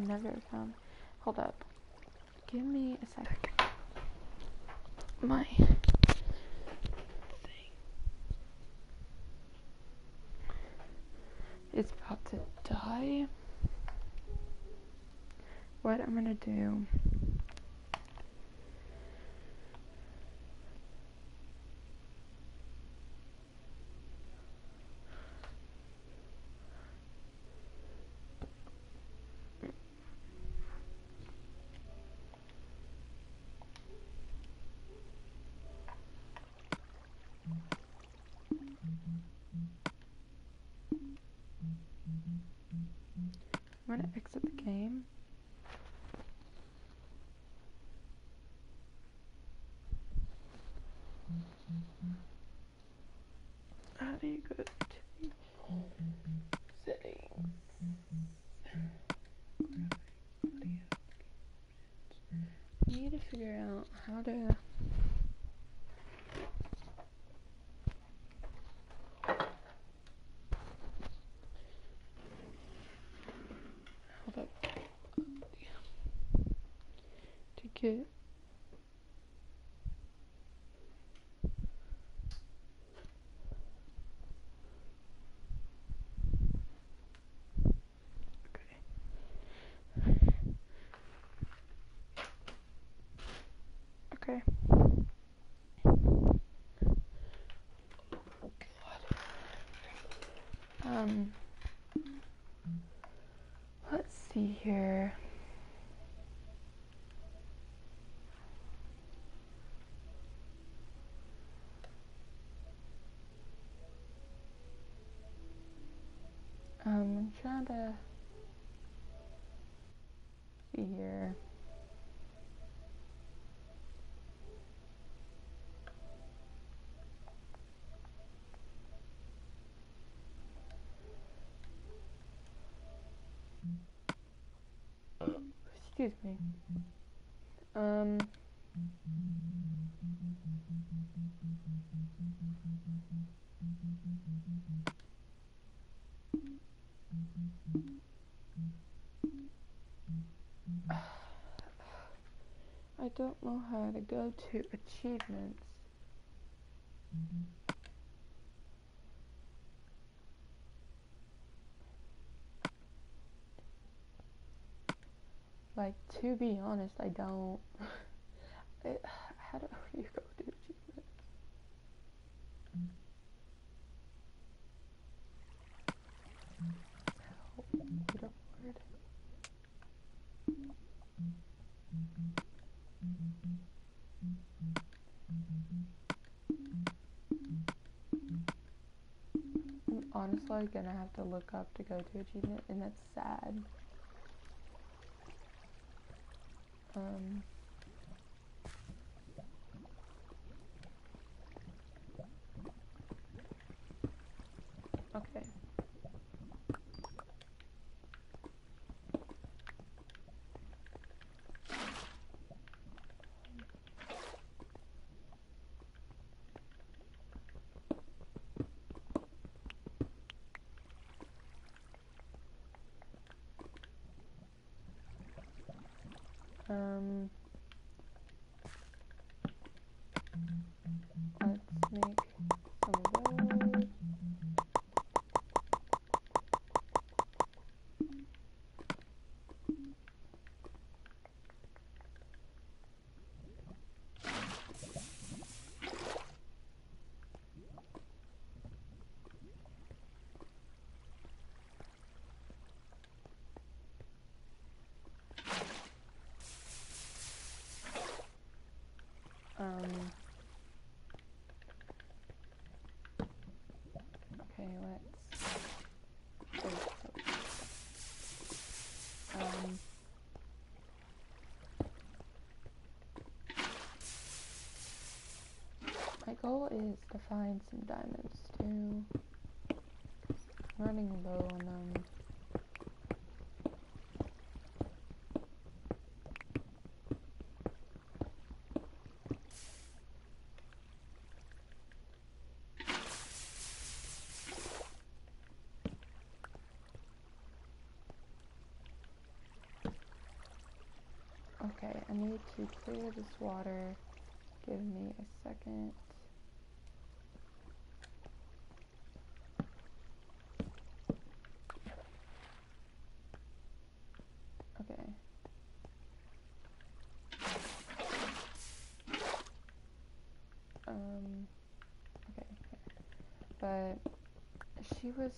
never found. Hold up. Give me a second. My thing is about to die. What I'm gonna do. I'm gonna exit the game. How do you go to settings? I need to figure out how to. Hold up. To get. Okay. Let's see here. I'm trying to see here. Excuse me. I don't know how to go to achievements. Like, to be honest, I don't. How do you go to achievements? Oh, leaderboard. I'm honestly gonna have to look up to go to achievement, and that's sad. Okay. Let's make some of those. Okay, my goal is to find some diamonds too. I'm running low on them. need to clear this water. Give me a second. Okay. Okay. But she was,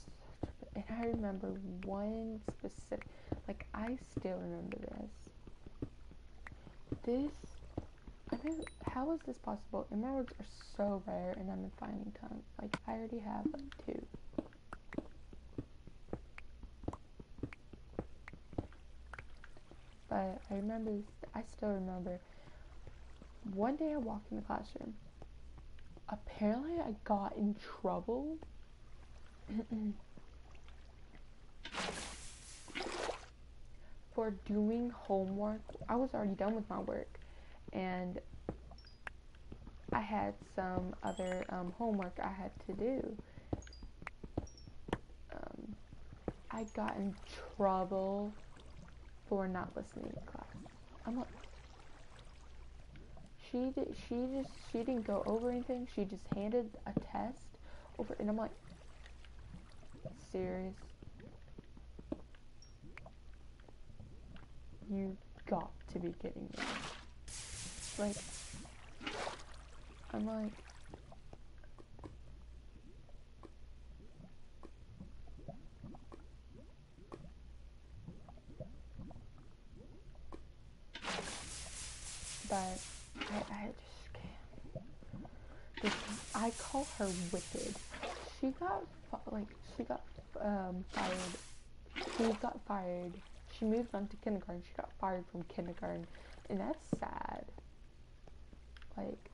and I remember one specific, like, I still remember this. I mean, how is this possible? Emeralds are so rare, and I'm finding tons. Like, I already have, like, 2. But I still remember, one day I walked in the classroom. Apparently, I got in trouble for doing homework. I was already done with my work, and I had some other homework I had to do. I got in trouble for not listening to class. I'm like, she didn't go over anything. She just handed a test over, and I'm like, serious? You got to be kidding me. Like, I'm like, but I just can't. I call her wicked. She got fired. She got fired. She moved on to kindergarten. She got fired from kindergarten, and that's sad. Like,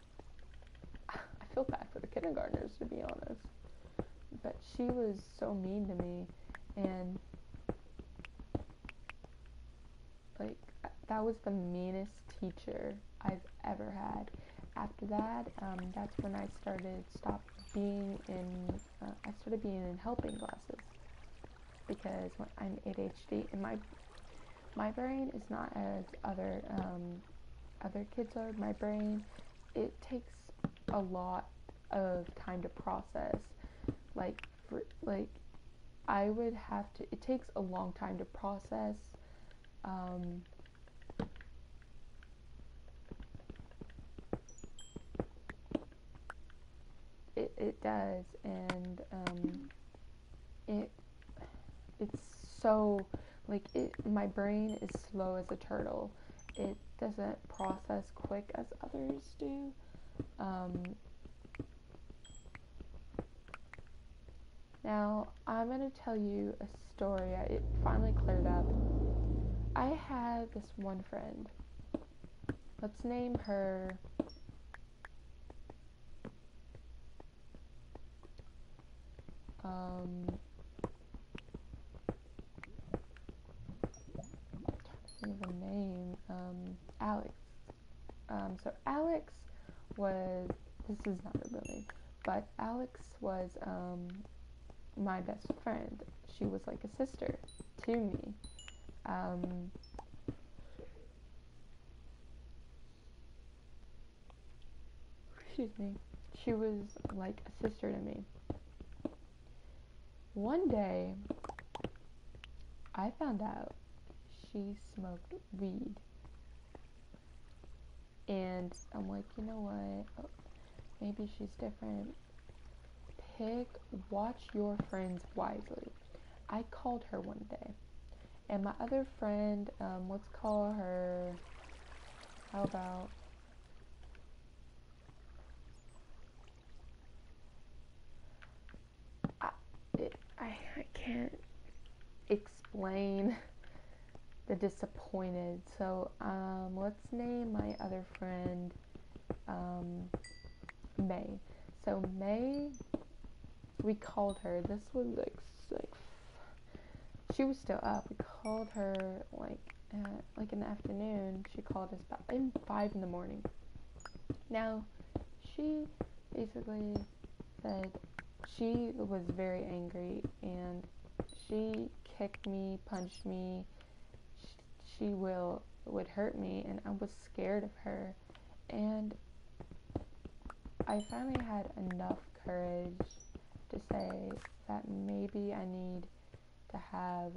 I feel bad for the kindergartners, to be honest. But she was so mean to me, and like, that was the meanest teacher I've ever had. After that, that's when I started being in helping classes, because when I'm ADHD, and my brain is not as other kids are. My brain, it takes a lot of time to process. Like I would have to. It takes a long time to process. It does, and it's so, like, my brain is slow as a turtle. It doesn't process quick as others do. Now I'm gonna tell you a story. It finally cleared up. I had this one friend. Let's name her think of a name. Alex. So Alex was, this is not a real name, but Alex was my best friend. She was like a sister to me. Excuse me. She was like a sister to me. One day, I found out she smoked weed. And I'm like, you know what? Oh, maybe she's different. Watch your friends wisely. I called her one day. And my other friend, let's call her, how about, I can't explain the disappointed. So, let's name my other friend, May. So May, we called her. This was like she was still up. We called her like in the afternoon. She called us back in 5 in the morning. Now, she basically said she was very angry, and she kicked me, punched me. She will would hurt me, and I was scared of her. And I finally had enough courage to say that maybe I need to have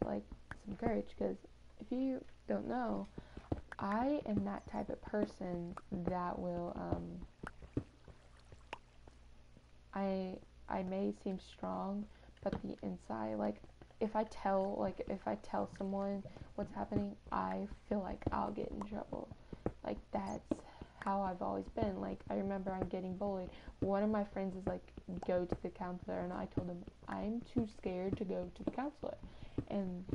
like some courage, because if you don't know, I am that type of person that will I may seem strong, but the inside, like if I tell someone what's happening, I feel like I'll get in trouble. Like that's how I've always been. Like I remember I'm getting bullied. One of my friends is like, go to the counselor, and I told him I'm too scared to go to the counselor. And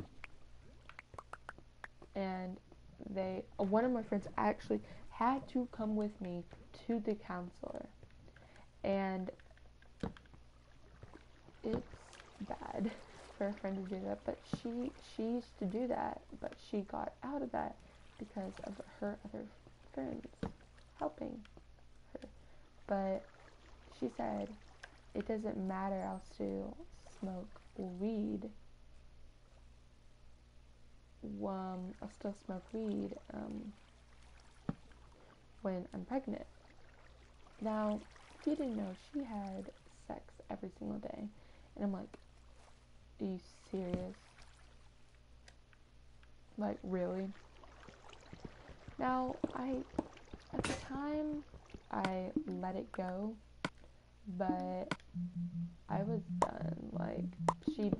one of my friends actually had to come with me to the counselor. And it's bad for a friend to do that, but she used to do that, but she got out of that because of her other friends helping her. But she said it doesn't matter, I'll still smoke weed. I'll still smoke weed when I'm pregnant. Now, if you didn't know, she had sex every single day. And I'm like, are you serious? Like, really? Now, at the time, I let it go, but I was done. Like, she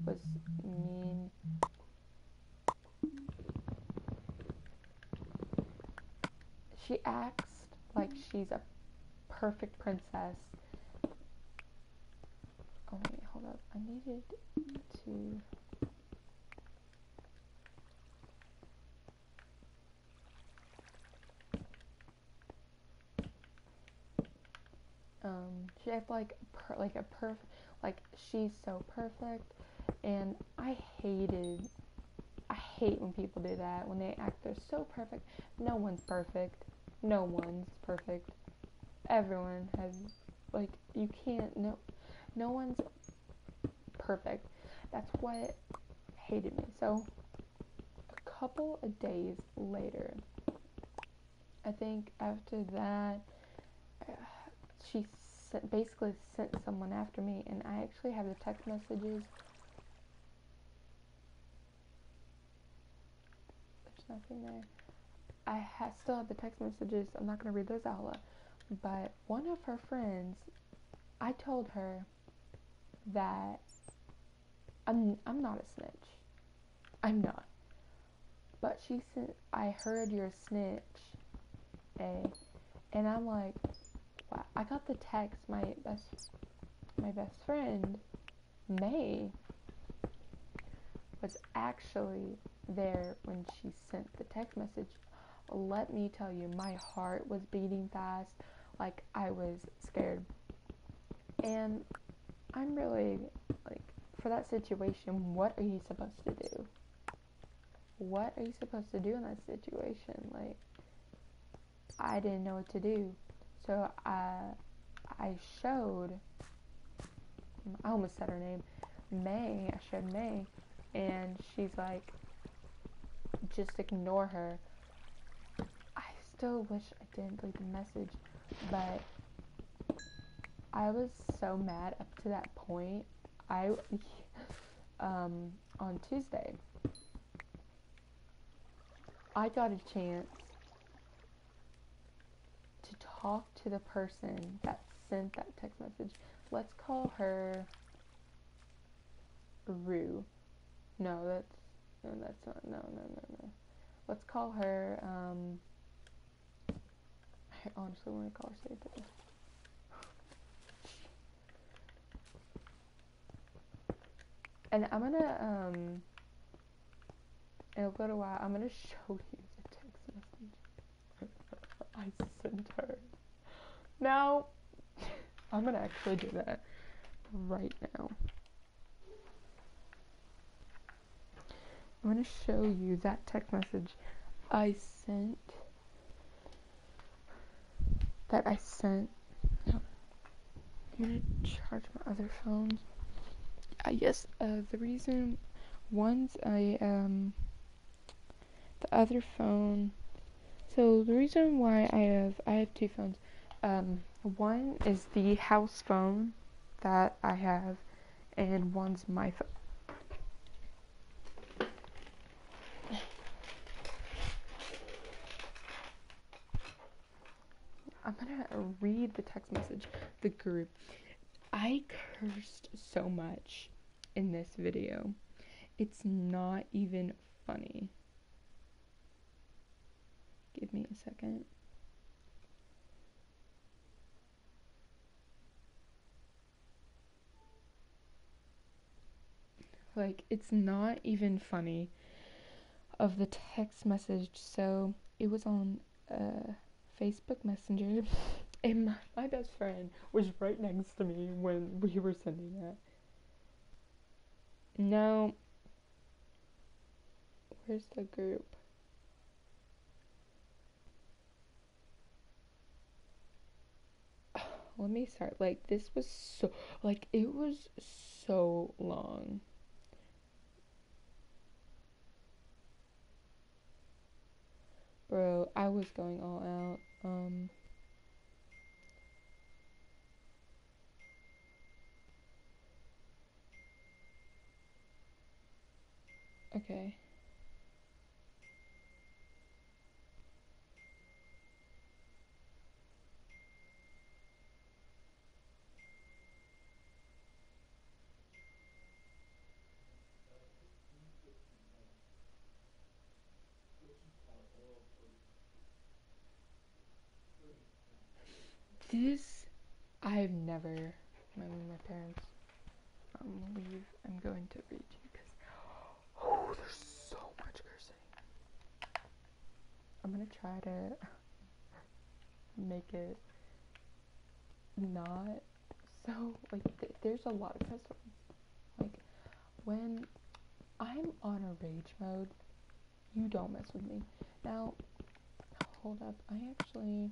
was mean. She acts like she's a perfect princess. Oh wait, hold up. I needed to... she acts like like she's so perfect, and I hate when people do that, when they act they're so perfect. No one's perfect. No one's perfect. Everyone has, like, you can't, no one's perfect. That's what hated me. So a couple of days later, I think after that, she basically sent someone after me, and I actually have the text messages. There's nothing there. I still have the text messages. I'm not going to read those out loud. But one of her friends, I told her that I'm not a snitch. I'm not. But she said, I heard you're a snitch, eh? And I'm like, wow. I got the text. My best friend, May, was actually there when she sent the text message. Let me tell you, my heart was beating fast. Like, I was scared. And I'm really, like, for that situation, what are you supposed to do? What are you supposed to do in that situation? Like, I didn't know what to do. So I almost said her name, May. I showed May, and she's like, just ignore her. I still wish I didn't delete the message, but I was so mad up to that point. On Tuesday, I got a chance to talk to the person that sent that text message. Let's call her Rue. No, that's not, no. Let's call her, I honestly want to call her Sable. And I'm gonna, in a little while, I'm gonna show you the text message I sent her. Now, I'm gonna actually do that right now. I'm gonna show you that text message I sent. No, I'm gonna charge my other phone. Yes, the reason, once I the other phone. So the reason why I have two phones. One is the house phone that I have, and one's my phone. I'm gonna read the text message, the group. I cursed so much in this video. It's not even funny. Give me a second. Like, it's not even funny of the text message. So it was on Facebook Messenger, and my best friend was right next to me when we were sending it. Now, where's the group? Let me start. Like, this was so, like, it was so long. Bro, I was going all out. Okay. This, I've never, when my parents leave, I'm going to read you because, oh, there's so much cursing. I'm gonna try to make it not so, like, there's a lot of cuss words. Like, when I'm on a rage mode, you don't mess with me. Now, hold up, I actually...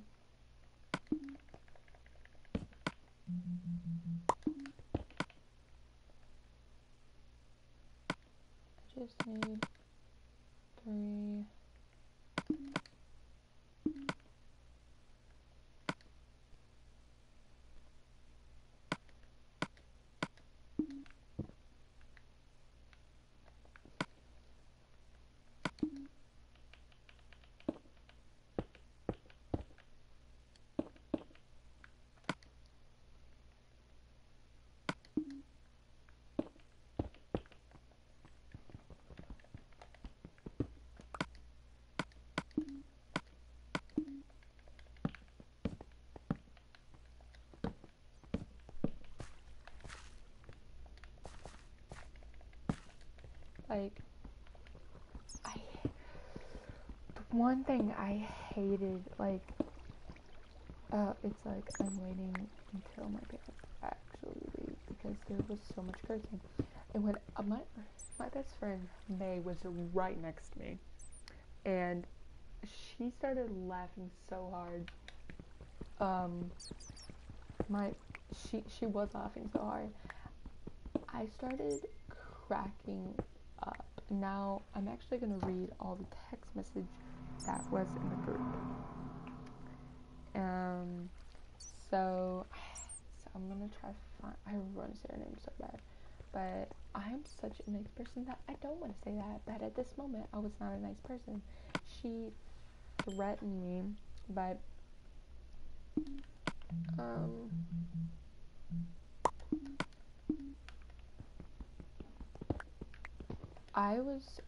I just need 3... Like, the one thing I hated, like, it's like I'm waiting until my parents actually leave because there was so much cursing. And when my best friend May was right next to me, and she started laughing so hard. She was laughing so hard. I started cracking up. Now I'm actually gonna read all the text message that was in the group. So I'm gonna try to find. I want to say her name so bad, but I'm such a nice person that I don't want to say that. But at this moment, I was not a nice person. She threatened me, but I was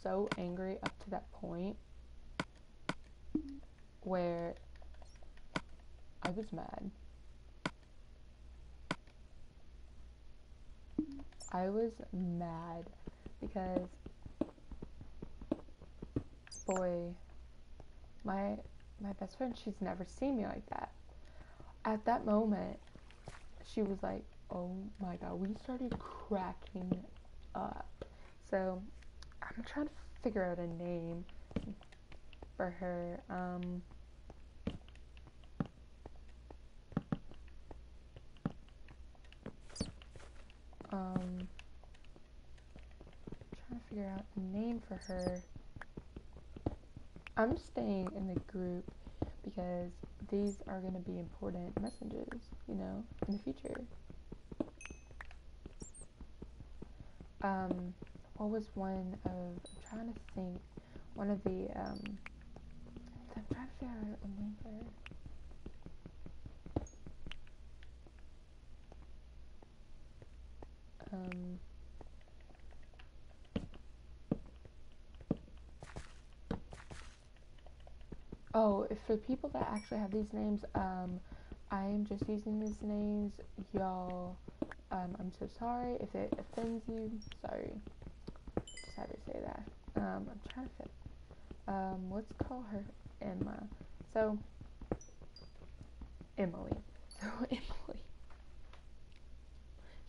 so angry up to that point where I was mad. I was mad because, boy, my best friend, she's never seen me like that. At that moment, she was like, oh my god, we started cracking up. So I'm trying to figure out a name for her. Trying to figure out a name for her. I'm staying in the group because these are going to be important messages, you know, in the future. What was one of, I'm trying to think, one of the, I'm trying to figure out a name for her. Oh, for people that actually have these names, I am just using these names, y'all. I'm so sorry if it offends you. Sorry, just had to say that. I'm trying to fit. Let's call her Emma. So, Emily. So Emily.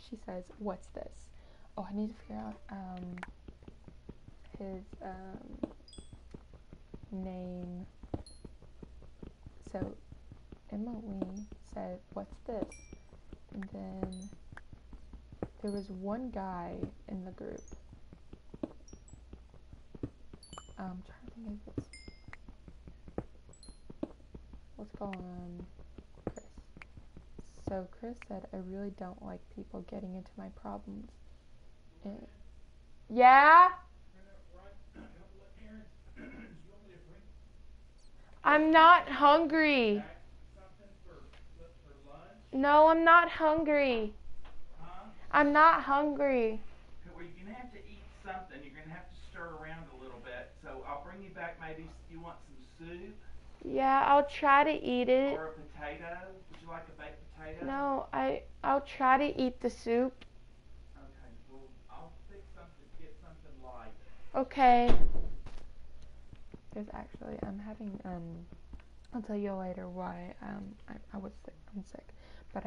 She says, "What's this?" Oh, I need to figure out his name. So Emily said, "What's this?" And then there was one guy in the group. I'm trying to think of this. Let's call him Chris. So Chris said, "I really don't like people getting into my problems." Yeah? I'm not hungry. No, I'm not hungry. Huh? I'm not hungry. Well, you're going to have to eat something. You're going to have to stir around a little bit. So I'll bring you back maybe you want some soup Yeah, I'll try to eat it. or a potato. Would you like a baked potato? No, I'll try to eat the soup. Okay, well, I'll fix something, get something light. Okay. There's actually, I'm having, I'll tell you later why, I was sick. I'm sick. But,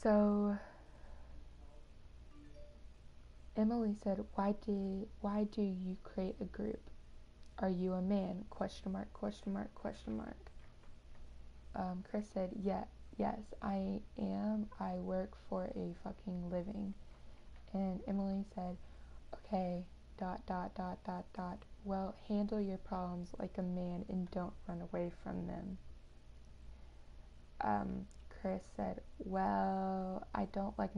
so Emily said, why do you create a group? Are you a man? Question mark, question mark, question mark. Chris said, yes, I am. I work for a fucking living. And Emily said, okay, ... Well, handle your problems like a man and don't run away from them. Chris said, well, I don't like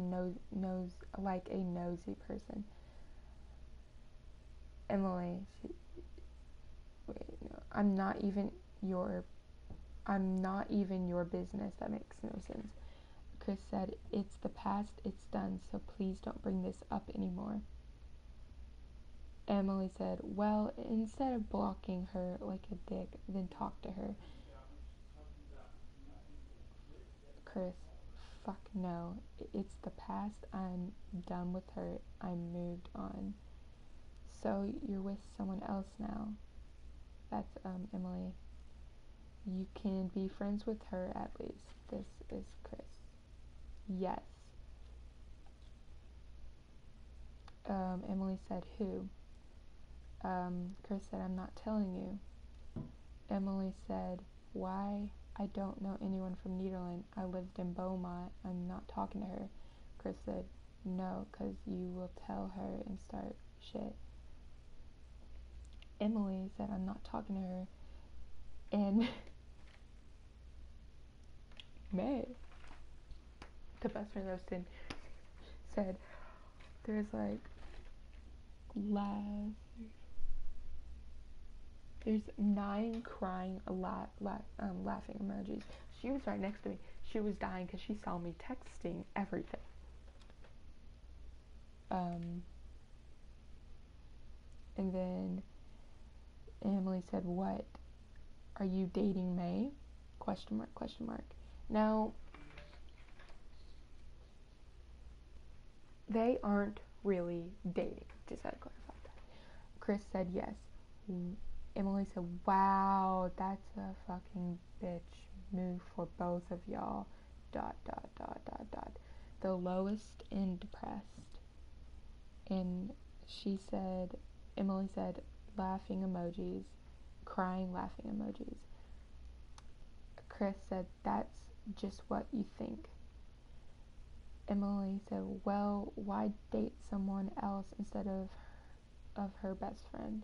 like a nosy person. Emily, no, I'm not even your business. That makes no sense. Chris said, it's the past, it's done, so please don't bring this up anymore. Emily said, well, instead of blocking her like a dick, then talk to her. Chris, fuck no. It's the past. I'm done with her. I'm moved on. So you're with someone else now. That's Emily. You can be friends with her at least. This is Chris. Yes. Emily said, who? Chris said, I'm not telling you. Emily said, why? I don't know anyone from Nederland. I lived in Beaumont. I'm not talking to her. Chris said, no, because you will tell her and start shit. Emily said, I'm not talking to her. And May, the best friend roasted, said, there's like there's 9 crying laughing emojis. She was right next to me. She was dying because she saw me texting everything. And then Emily said, what? Are you dating May? Question mark, question mark. Now, they aren't really dating. Just had to clarify that. Chris said yes. Emily said, wow, that's a fucking bitch move for both of y'all. ... The lowest and depressed. And Emily said, laughing emojis, crying laughing emojis. Chris said, that's just what you think. Emily said, well, why date someone else instead of her best friend?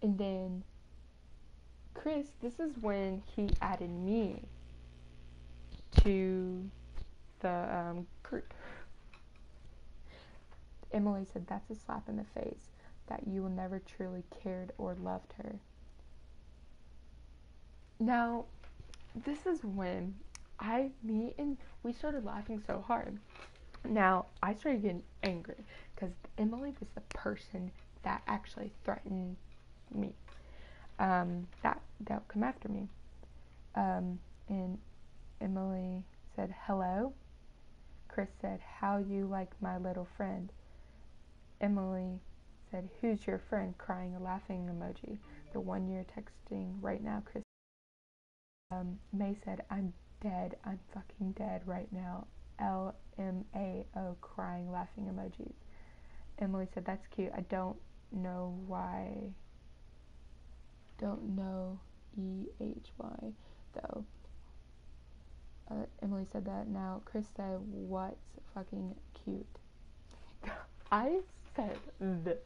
And then Chris, this is when he added me to the group. Emily said, that's a slap in the face, that you will never truly cared or loved her. Now, this is when we started laughing so hard. Now, I started getting angry because Emily was the person that actually threatened me. That would come after me. And Emily said, hello. Chris said, how you like my little friend? Emily said, who's your friend? Crying a laughing emoji. The one you're texting right now, Chris. May said, I'm dead. I'm fucking dead right now. LMAO, crying laughing emojis. Emily said, that's cute. I don't know why. Don't know EHY though. Emily said that. Now Chris said, what's fucking cute? I said this.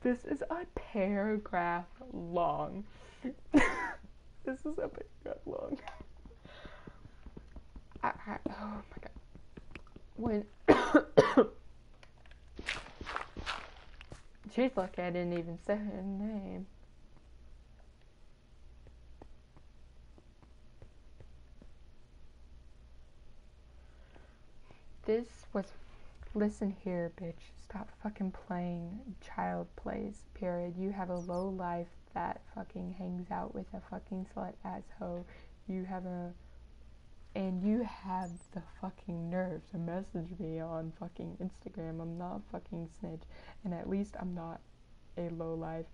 This is a paragraph long. This is a paragraph long. Oh my god. When she's lucky I didn't even say her name. This was, listen here, bitch. Stop fucking playing child plays, period. You have a low life that fucking hangs out with a fucking slut asshole. And you have the fucking nerve to message me on fucking Instagram. I'm not fucking snitch. And at least I'm not a low life.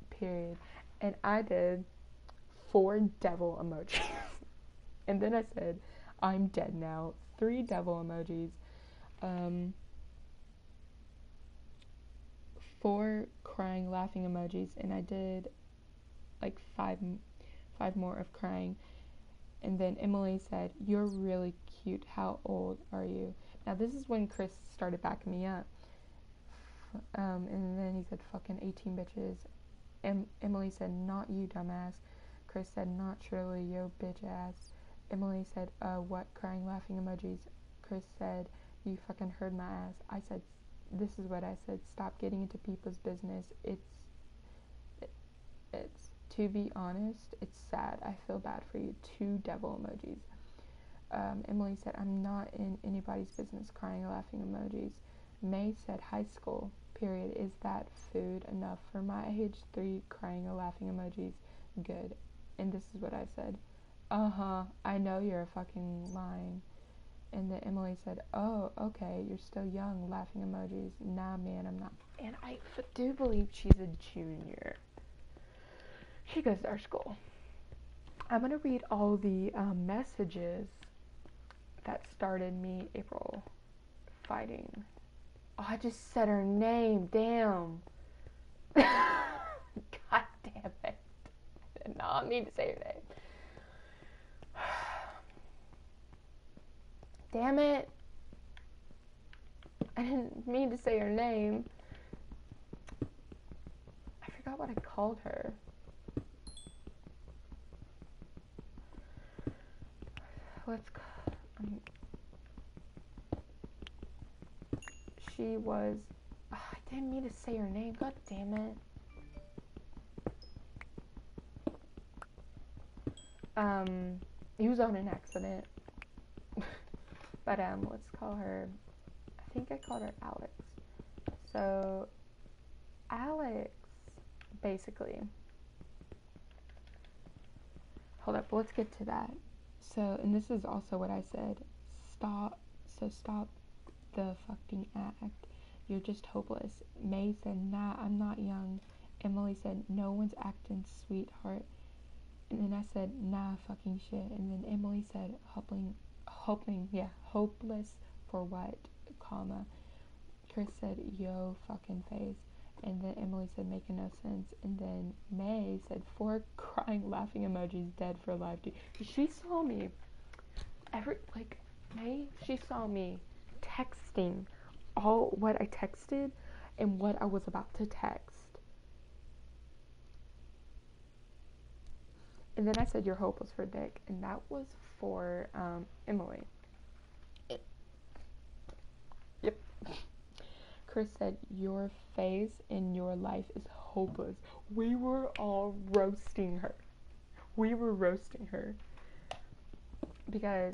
Period. And I did 4 devil emojis. And then I said, I'm dead now. 3 devil emojis. 4 crying, laughing emojis. And I did like 5 more of crying. And then Emily said, you're really cute. How old are you? Now, this is when Chris started backing me up. And then he said, fucking 18 bitches. Emily said, not you, dumbass. Chris said, not truly, yo, bitch ass. Emily said, what? Crying, laughing emojis. Chris said, you fucking heard my ass. I said, this is what I said. Stop getting into people's business. It's to be honest, it's sad. I feel bad for you. 2 devil emojis. Emily said, I'm not in anybody's business. Crying, laughing emojis. May said, high school, period. Is that food enough for my age? 3 crying, laughing emojis. Good. And this is what I said. I know you're a fucking lying. And then Emily said, oh, okay, you're still young, laughing emojis. Nah, man, I'm not. And I do believe she's a junior. She goes to our school. I'm going to read all the messages that started me, April, fighting. Oh, I just said her name. Damn. God damn it. I did not mean to say her name. Damn it. I didn't mean to say her name. I forgot what I called her. She was... I didn't mean to say her name. God damn it. He was on an accident. But, let's call her... I think I called her Alex. So, Alex, basically... Hold up, let's get to that. So, and this is also what I said. Stop the fucking act. You're just hopeless. May said, nah, I'm not young. Emily said, no one's acting, sweetheart. And then I said, nah, fucking shit. And then Emily said, hopeless for what, comma. Chris said, yo, fucking face. And then Emily said, making no sense. And then May said, 4 crying, laughing emojis, dead for life. Dude, she saw me May, she saw me texting all what I texted and what I was about to text. And then I said, you're hopeless for dick. And that was for Emily. Yep. Chris said, your face in your life is hopeless. We were all roasting her. Because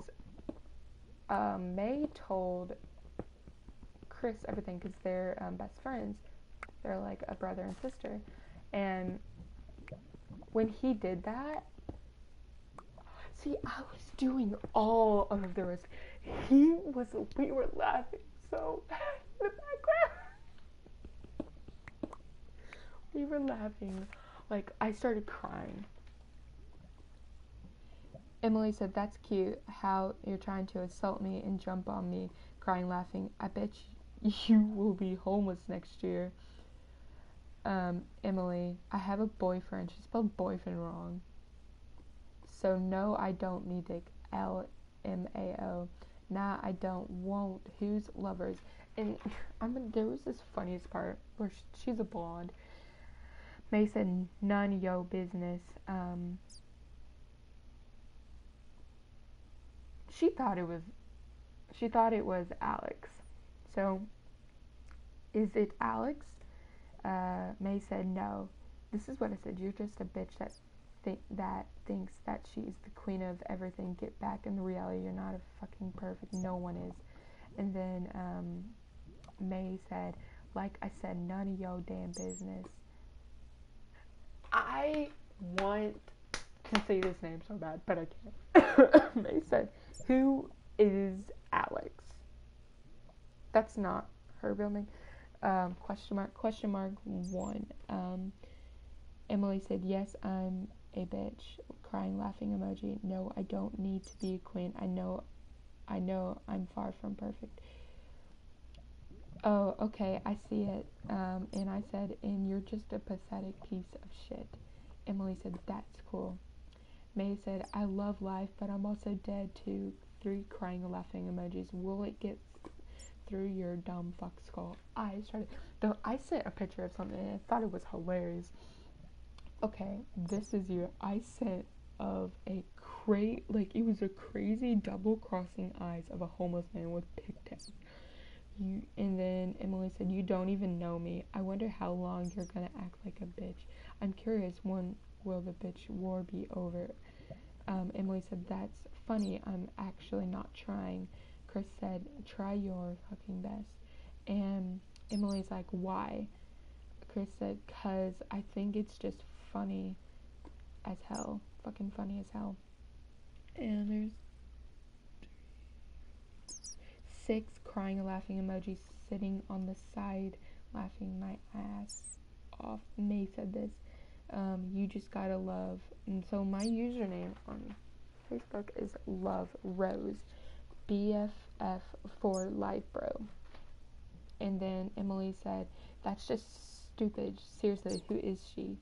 May told Chris everything because they're best friends. They're like a brother and sister. And when he did that, see, I was doing all of the rest. We were laughing so bad in the background. We were laughing. Like, I started crying. Emily said, that's cute how you're trying to assault me and jump on me, crying, laughing. I bet you will be homeless next year. Emily, I have a boyfriend. She spelled boyfriend wrong. So no, I don't need dick. LMAO. Nah, I won't. Who's lovers? And there was this funniest part where she's a blonde. May said, none yo business. She thought it was Alex. So, is it Alex? May said, no. This is what I said. You're just a bitch that thinks that she's the queen of everything. Get back in the reality. You're not a fucking perfect. No one is. And then May said, like I said, none of your damn business. I want to say this name so bad, but I can't. May said, who is Alex? That's not her real name. Question mark 1. Emily said, yes, I'm a bitch. Crying, laughing emoji. No, I don't need to be a queen. I know I'm far from perfect. Oh, okay, I see it. And I said, and you're just a pathetic piece of shit. Emily said, that's cool. May said, I love life, but I'm also dead too. 3 crying and laughing emojis. Will it get through your dumb fuck skull? I sent a picture of something and I thought it was hilarious. Okay, this is I sent of it was a crazy double crossing eyes of a homeless man with pigtails. And then Emily said, you don't even know me. I wonder how long you're gonna act like a bitch. I'm curious, when will the bitch war be over? Emily said, that's funny. I'm actually not trying. Chris said, try your fucking best. And Emily's like, why? Chris said, cause I think it's just funny as hell. Fucking funny as hell. And there's 6 crying and laughing emojis sitting on the side laughing my ass off. May said this. You just gotta love. And so my username on Facebook is Love Rose. BFF for life, bro. And then Emily said, that's just stupid. Seriously, who is she?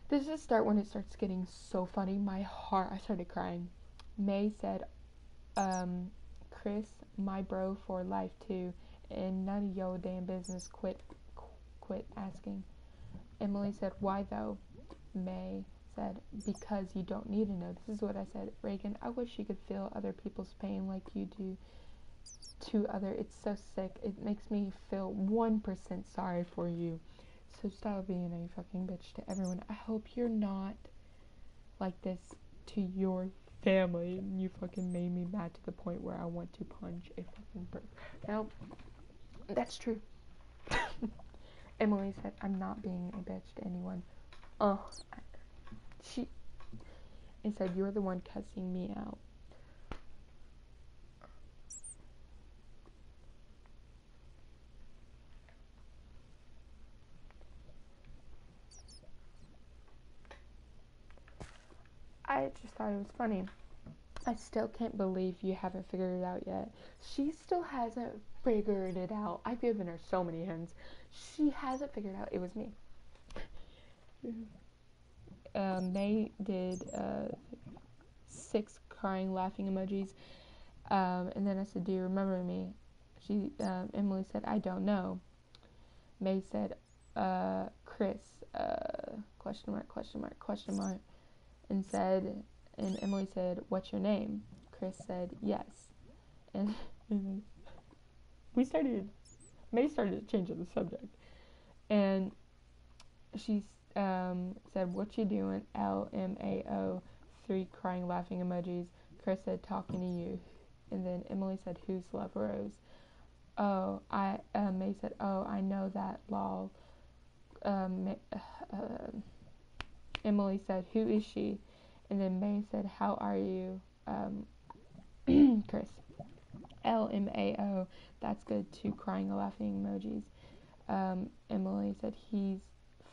This is start when it starts getting so funny. I started crying. May said, Chris, my bro for life too, and none of your damn business. Quit asking. Emily said, why though? May said, because you don't need to know. This is what I said. Reagan, I wish you could feel other people's pain like you do to other. It's so sick. It makes me feel 1% sorry for you. So stop being a fucking bitch to everyone. I hope you're not like this to your family and you fucking made me mad to the point where I want to punch a fucking person. Now, that's true. Emily said, I'm not being a bitch to anyone. She said, you're the one cussing me out. I just thought it was funny. I still can't believe you haven't figured it out yet. She still hasn't figured it out. I've given her so many hints. She hasn't figured out it was me. May did 6 crying, laughing emojis. And then I said, do you remember me? Emily said, I don't know. May said, Chris, question mark, question mark, question mark, and Emily said, what's your name? Chris said, yes. And May started changing the subject. And she said, what you doing? LMAO, 3 crying, laughing emojis. Chris said, talking to you. And then Emily said, who's Love Rose? May said, I know that, lol. Emily said, who is she? And then May said, how are you? Chris. LMAO, that's good, 2 crying, laughing emojis. Emily said, he's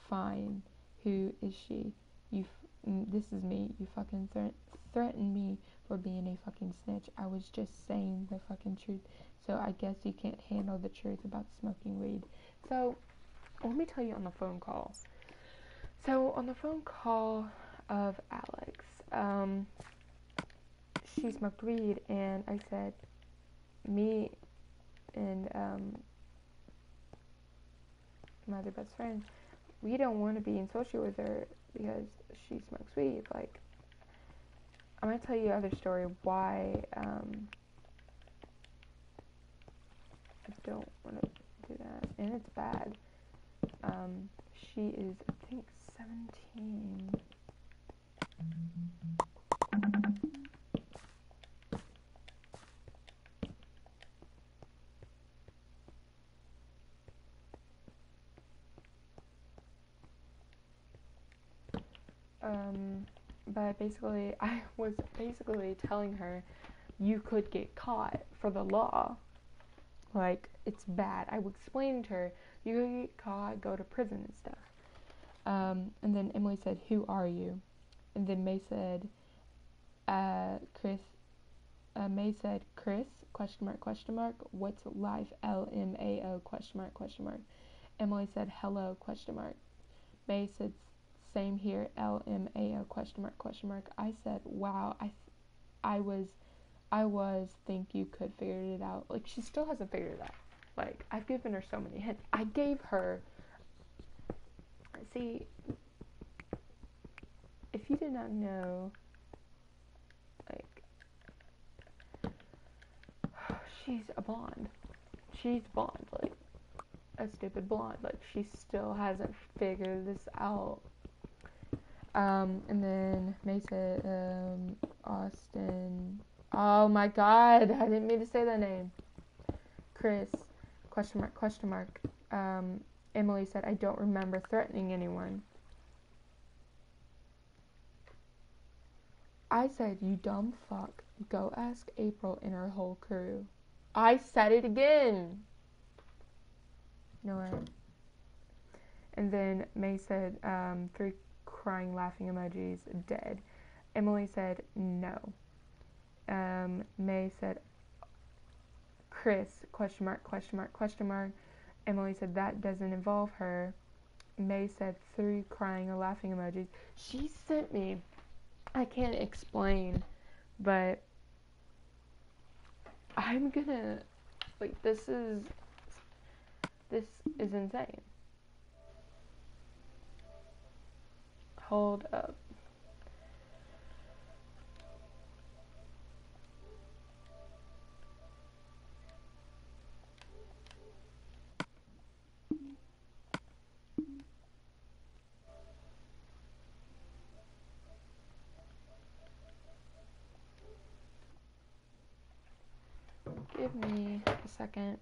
fine. Who is she? This is me. You fucking threatened me for being a fucking snitch. I was just saying the fucking truth. So I guess you can't handle the truth about smoking weed. So let me tell you on the phone call. So on the phone call of Alex, she smoked weed, and I said, me and my other best friend, we don't want to be in social with her because she smokes weed. Like, I'm gonna tell you another story why I don't want to do that, and it's bad. She is, I think, 17. But basically, I was telling her, you could get caught for the law. Like, it's bad. I would explain to her, you could get caught, go to prison and stuff. And then Emily said, who are you? And then May said, Chris. May said, Chris, question mark, question mark, what's life, LMAO, question mark, question mark. Emily said, hello, question mark. May said, same here, LMAO, question mark, question mark. I said, wow, I was, think you could figure it out. Like, she still hasn't figured it out. Like, I've given her so many hints. I gave her, see, if you did not know, like, she's a blonde. She's blonde, like, a stupid blonde. Like, she still hasn't figured this out. And then May said, Austin. Oh my god, I didn't mean to say that name. Chris, question mark, question mark. Emily said, I don't remember threatening anyone. I said, you dumb fuck. Go ask April and her whole crew. I said it again. No way. And then May said, 3 crying, laughing emojis, dead. Emily said, no. May said, Chris, question mark, question mark, question mark. Emily said, that doesn't involve her. May said, 3 crying or laughing emojis. She sent me, I can't explain, but I'm gonna, like, this is insane. Hold up. Give me a second.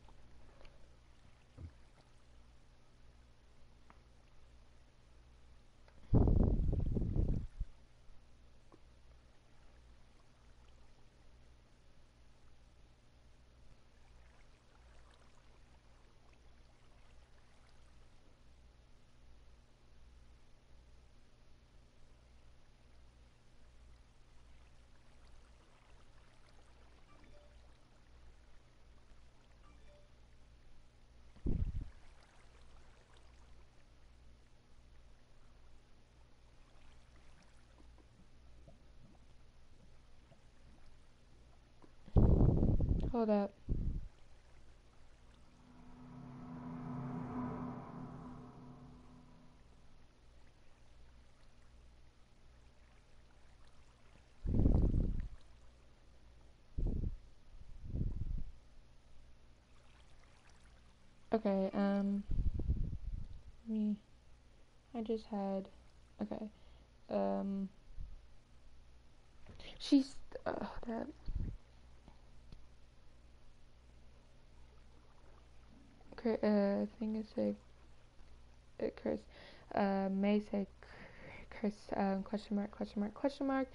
Hold up. Okay, I just had, okay, she's, that, I think it said, Chris, May said, Chris, question mark, question mark, question mark.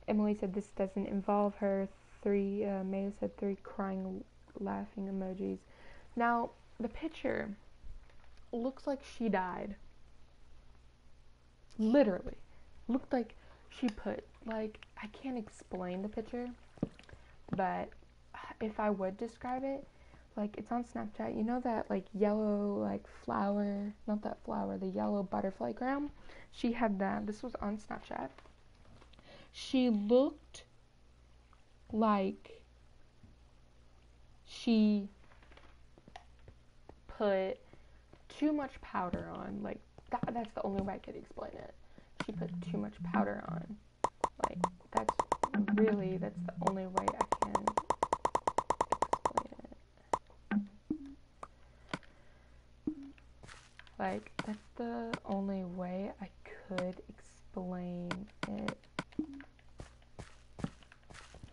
Emily said this doesn't involve her. May said 3 crying, laughing emojis. Now, the picture looks like she died. Literally. Looked like she put, like, I can't explain the picture, but if I would describe it, like, it's on Snapchat. You know that, like, yellow, like, flower, not that flower, the yellow butterfly ground? She had that. This was on Snapchat. She looked like she put too much powder on. Like, that's the only way I could explain it. She put too much powder on. Like, that's the only way I can explain it. Like, that's the only way I could explain it.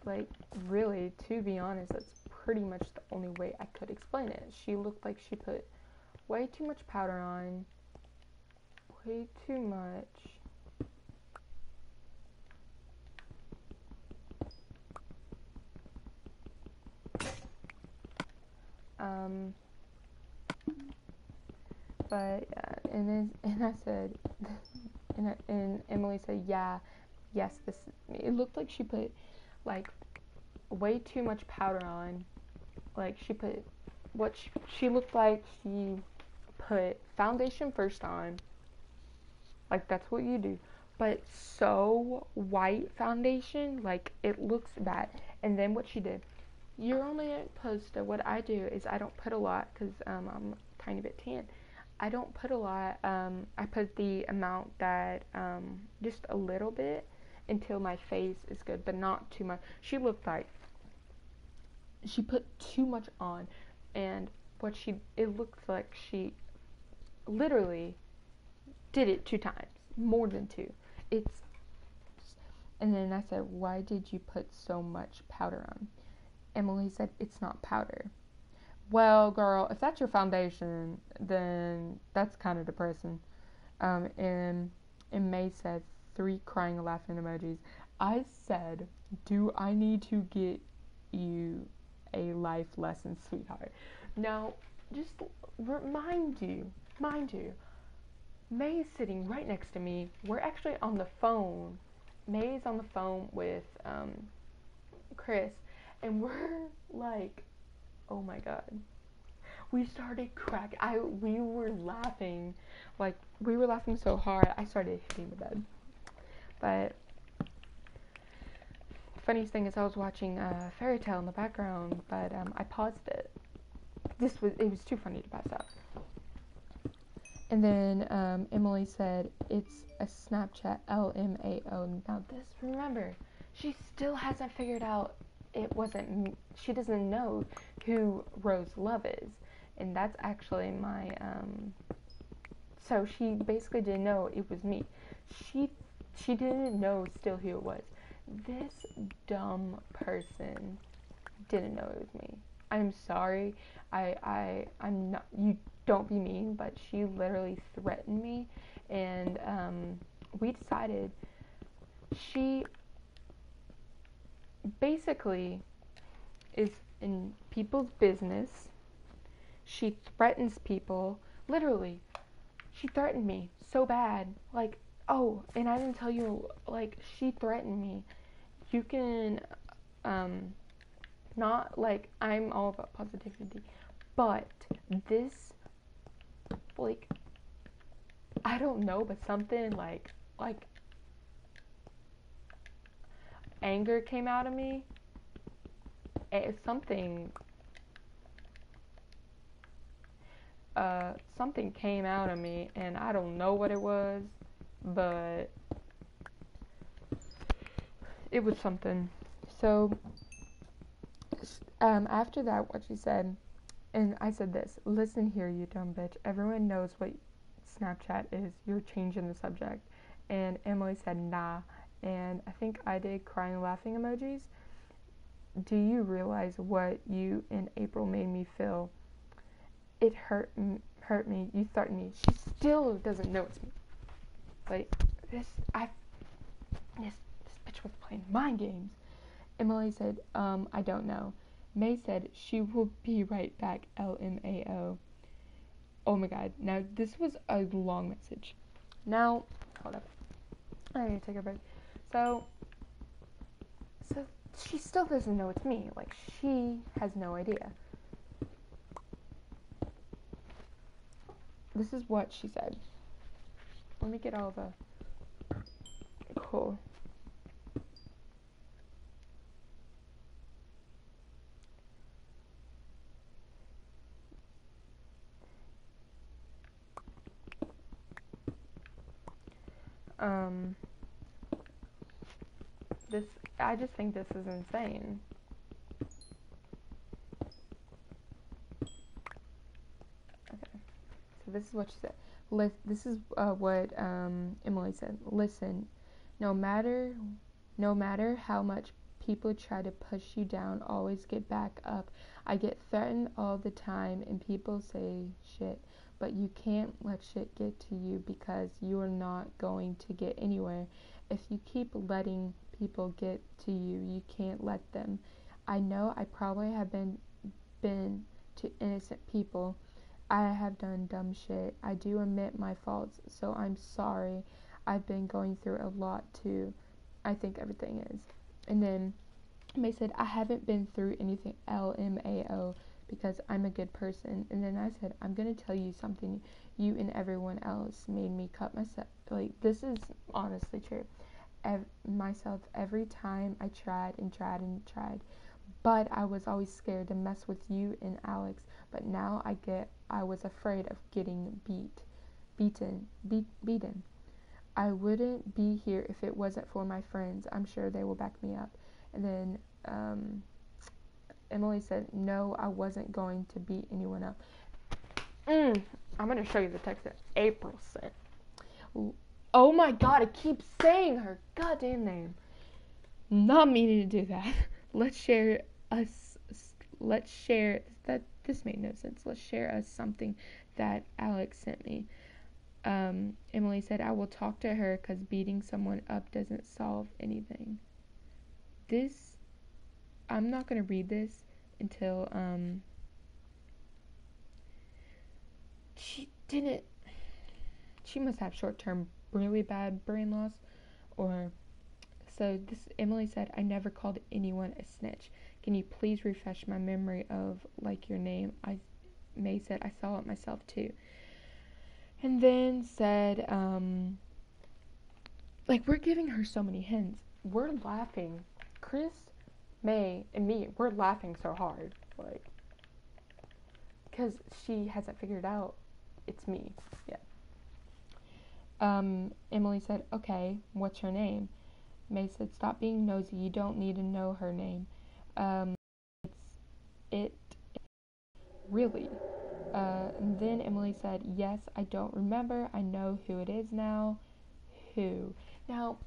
Like, really, to be honest, that's pretty much the only way I could explain it. She looked like she put way too much powder on. Way too much. But and I said, and Emily said, yeah, yes, this. It looked like she put like way too much powder on. Like she put she looked like she put foundation first on. Like that's what you do. But so white foundation, like it looks bad. And then what she did, you're only supposed to, what I do is I don't put a lot because I'm a tiny bit tan. I don't put a lot. I put the amount that, just a little bit until my face is good, but not too much. She looked like she put too much on, and it looks like she literally did it 2 times, more than 2. It's, and then I said, why did you put so much powder on? Emily said, it's not powder. Well, girl, if that's your foundation, then that's kind of depressing. And May said 3 crying laughing emojis. I said, do I need to get you a life lesson, sweetheart? Now, just mind you, May is sitting right next to me. We're actually on the phone. May is on the phone with Chris, and we're like, oh my god. We started cracking. We were laughing. Like, we were laughing so hard, I started hitting the bed. But, funniest thing is I was watching Fairy Tale in the background, but I paused it. It was too funny to pass up. And then Emily said, it's a Snapchat LMAO. Now this, remember, she still hasn't figured out it wasn't, she doesn't know who Rose Love is. And that's actually my, so she basically didn't know it was me. She didn't know still who it was. This dumb person didn't know it was me. I'm sorry. I'm not, you don't be mean, but she literally threatened me, and we decided she basically is in people's business. She threatens people. Literally, she threatened me so bad. Like, oh, and I didn't tell you, like, she threatened me. You can, not, like, I'm all about positivity, but this, like, I don't know, but something, like, anger came out of me. something something came out of me, and I don't know what it was, but it was something. So after that, what she said, and I said this: listen here, you dumb bitch. Everyone knows what Snapchat is. You're changing the subject. And Emily said, nah. And I think I did crying, laughing emojis. Do you realize what you and April made me feel? It hurt me. You threatened me. She still doesn't know it's me. Like, this bitch was playing mind games. Emily said, I don't know. May said, she will be right back, LMAO. Oh my god. Now, this was a long message. Now, hold up. I need to take a break. So she still doesn't know it's me. Like, she has no idea. This is what she said. Let me get all the... Cool. I just think this is insane. Okay. So this is what she said. This is what Emily said. Listen, no matter how much people try to push you down, always get back up. I get threatened all the time and people say shit, but you can't let shit get to you because you're not going to get anywhere. If you keep letting people get to you, you can't let them. I know I probably have been to innocent people. I have done dumb shit. I do admit my faults, so I'm sorry. I've been going through a lot too. I think everything is. And then May said, I haven't been through anything, LMAO, because I'm a good person. And then I said, I'm going to tell you something. You and everyone else made me cut myself. Like, this is honestly true. Myself every time I tried and tried and tried. But I was always scared to mess with you and Alex. But now I was afraid of getting beaten. I wouldn't be here if it wasn't for my friends. I'm sure they will back me up. And then Emily said, no, I wasn't going to beat anyone up. I'm going to show you the text that April sent. Oh my god, I keep saying her goddamn name. Not meaning to do that. Let's share that. This made no sense. Let's share us something that Alex sent me. Emily said, I will talk to her because beating someone up doesn't solve anything. I'm not going to read this until, she must have short-term really bad brain loss, so Emily said, I never called anyone a snitch. Can you please refresh my memory of, like, your name? May said, I saw it myself too. And then said, like, we're giving her so many hints. We're laughing. Chris, May, and me, we're laughing so hard. Like, because she hasn't figured out it's me yet. Emily said, okay, what's her name? May said, stop being nosy. You don't need to know her name. Really? And then Emily said, yes, I don't remember. I know who it is now. Who? Now,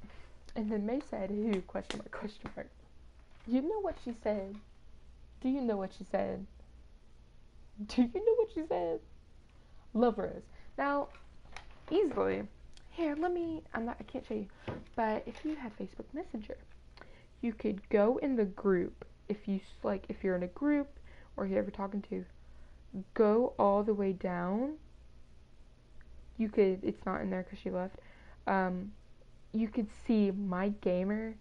and then May said, who? Question mark, question mark. You know what she said? Do you know what she said? Do you know what she said? Love Rose. Now, easily. Here, I can't show you. But if you have Facebook Messenger, you could go in the group. If you're in a group or you're ever talking to, go all the way down. It's not in there because she left. You could see my gamer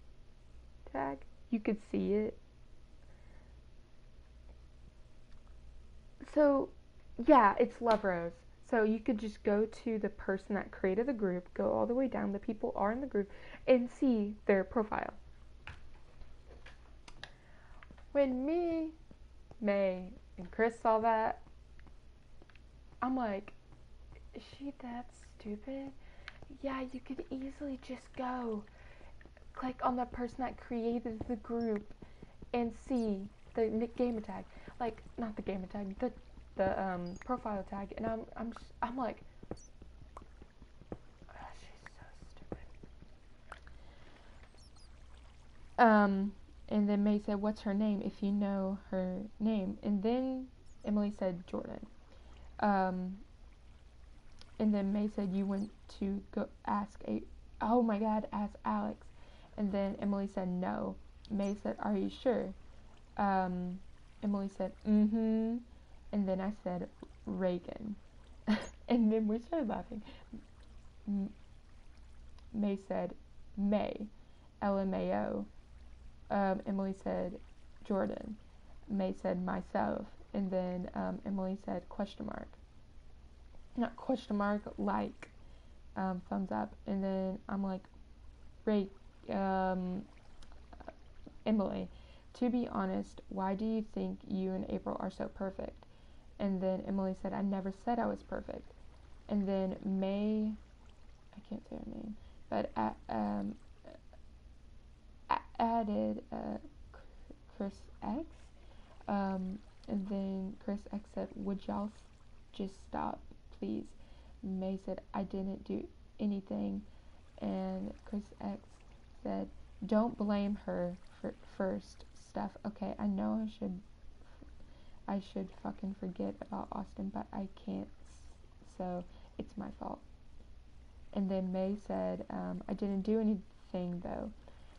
tag. You could see it. So, yeah, it's Love Rose. So you could just go to the person that created the group, go all the way down, the people are in the group, and see their profile. when me, May, and Chris saw that, I'm like, is she that stupid? Yeah, you could easily just go click on the person that created the group and see the gamer tag, like not the gamer tag, the profile tag, and I'm like, oh, she's so stupid. And then May said, "What's her name? If you know her name." And then Emily said, "Jordan." And then May said, "You went to go ask oh my God, ask Alex." And then Emily said, "No." May said, "Are you sure?" Emily said, "Mm-hmm." And then I said, "Reagan." And then we started laughing. May said, "May." LMAO. Emily said, "Jordan." May said, "Myself." And then Emily said, question mark. Not question mark, like, thumbs up. And then I'm like, Emily, to be honest, why do you think you and April are so perfect? And then Emily said, I never said I was perfect. And then May, I can't say her name, but added Chris X. And then Chris X said, would y'all just stop, please? May said, I didn't do anything. And Chris X said, don't blame her for first stuff. Okay, I know I should fucking forget about Austin, but I can't, so it's my fault. And then May said, I didn't do anything though.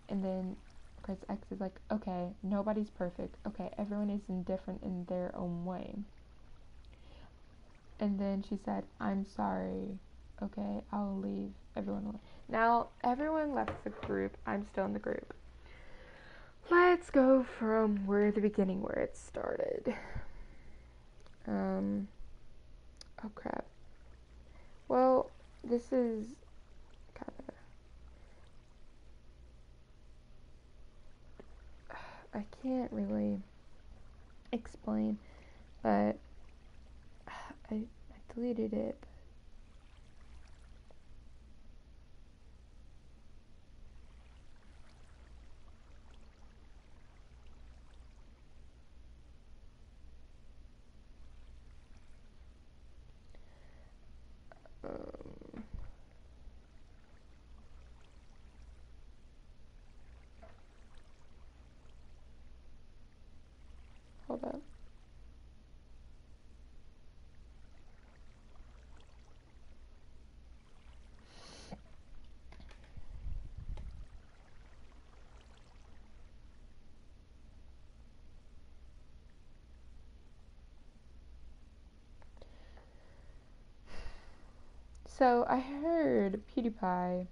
And then Chris X is like, okay, nobody's perfect. Okay, everyone is indifferent in their own way. And then she said, I'm sorry. Okay, I'll leave. Everyone will. Now, everyone left the group. I'm still in the group. Let's go from the beginning where it started. Oh crap. Well, this is kind of, I can't really explain, but I deleted it. Hold up. So I heard PewDiePie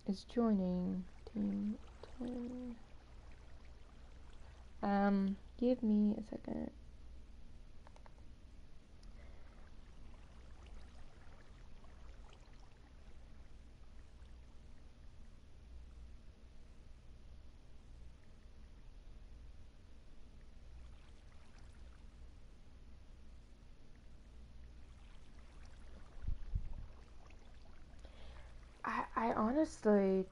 is joining Team 10. Give me a second. I honestly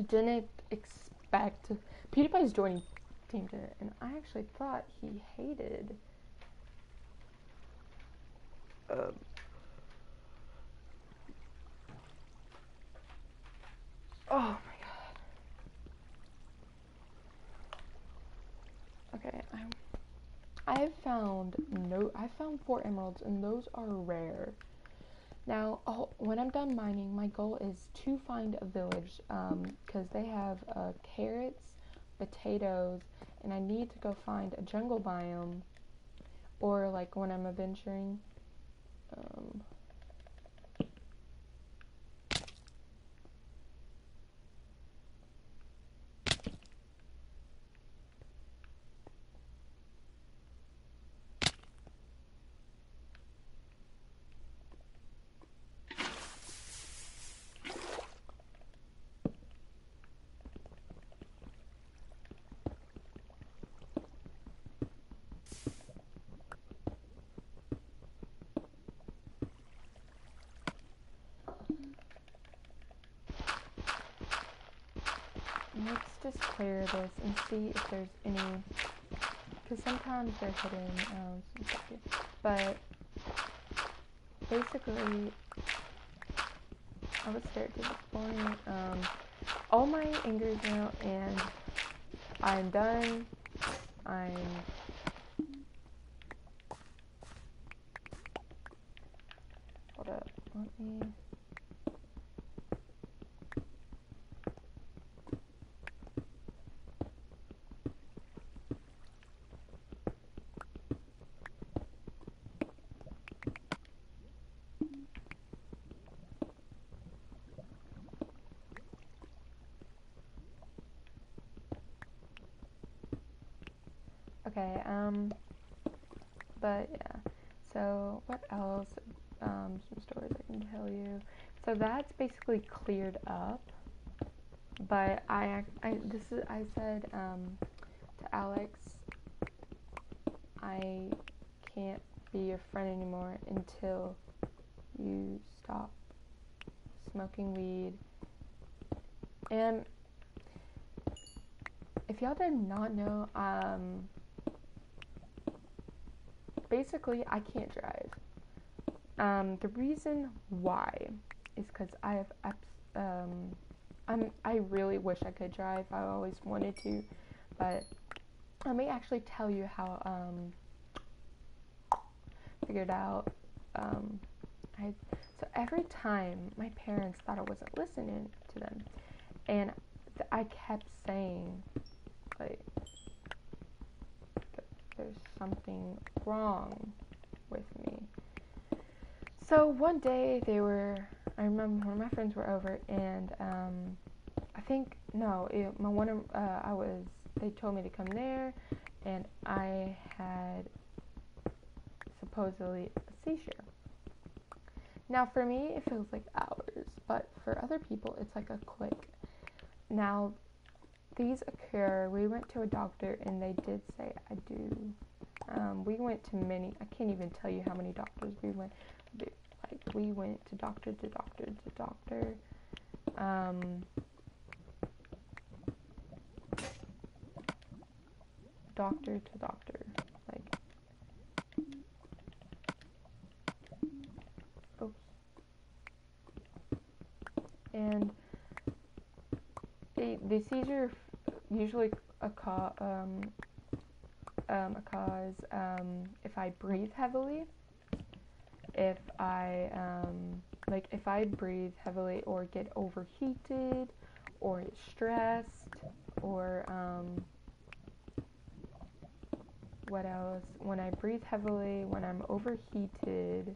didn't expect PewDiePie's joining Team 10, and I actually thought he hated oh my god. Okay, I found 4 emeralds, and those are rare. Now, when I'm done mining, my goal is to find a village, because they have carrots, potatoes, and I need to go find a jungle biome, or like when I'm adventuring. let's just clear this and see if there's any, because sometimes they're hidden, but basically, I was scared to this point. All my anger is out, and I'm done. Hold up, let me. Okay, but yeah, so what else, some stories I can tell you. So that's basically cleared up, but I said, to Alex, I can't be your friend anymore until you stop smoking weed. And if y'all did not know, basically I can't drive. The reason why is because I really wish I could drive. I always wanted to, but let me actually tell you how figured out. So every time my parents thought I wasn't listening to them, and I kept saying, like, there's something wrong with me. So one day I remember one of my friends were over, and they told me to come there, and I had supposedly a seizure. Now for me it feels like hours, but for other people it's like a click. Now these occur, we went to a doctor and they did say I do. We went to many, I can't even tell you how many doctors we went. We went to doctor to doctor to doctor. Doctor to doctor. And the seizure usually occurs if I breathe heavily, if I breathe heavily or get overheated or stressed, or what else? When I breathe heavily, when I'm overheated,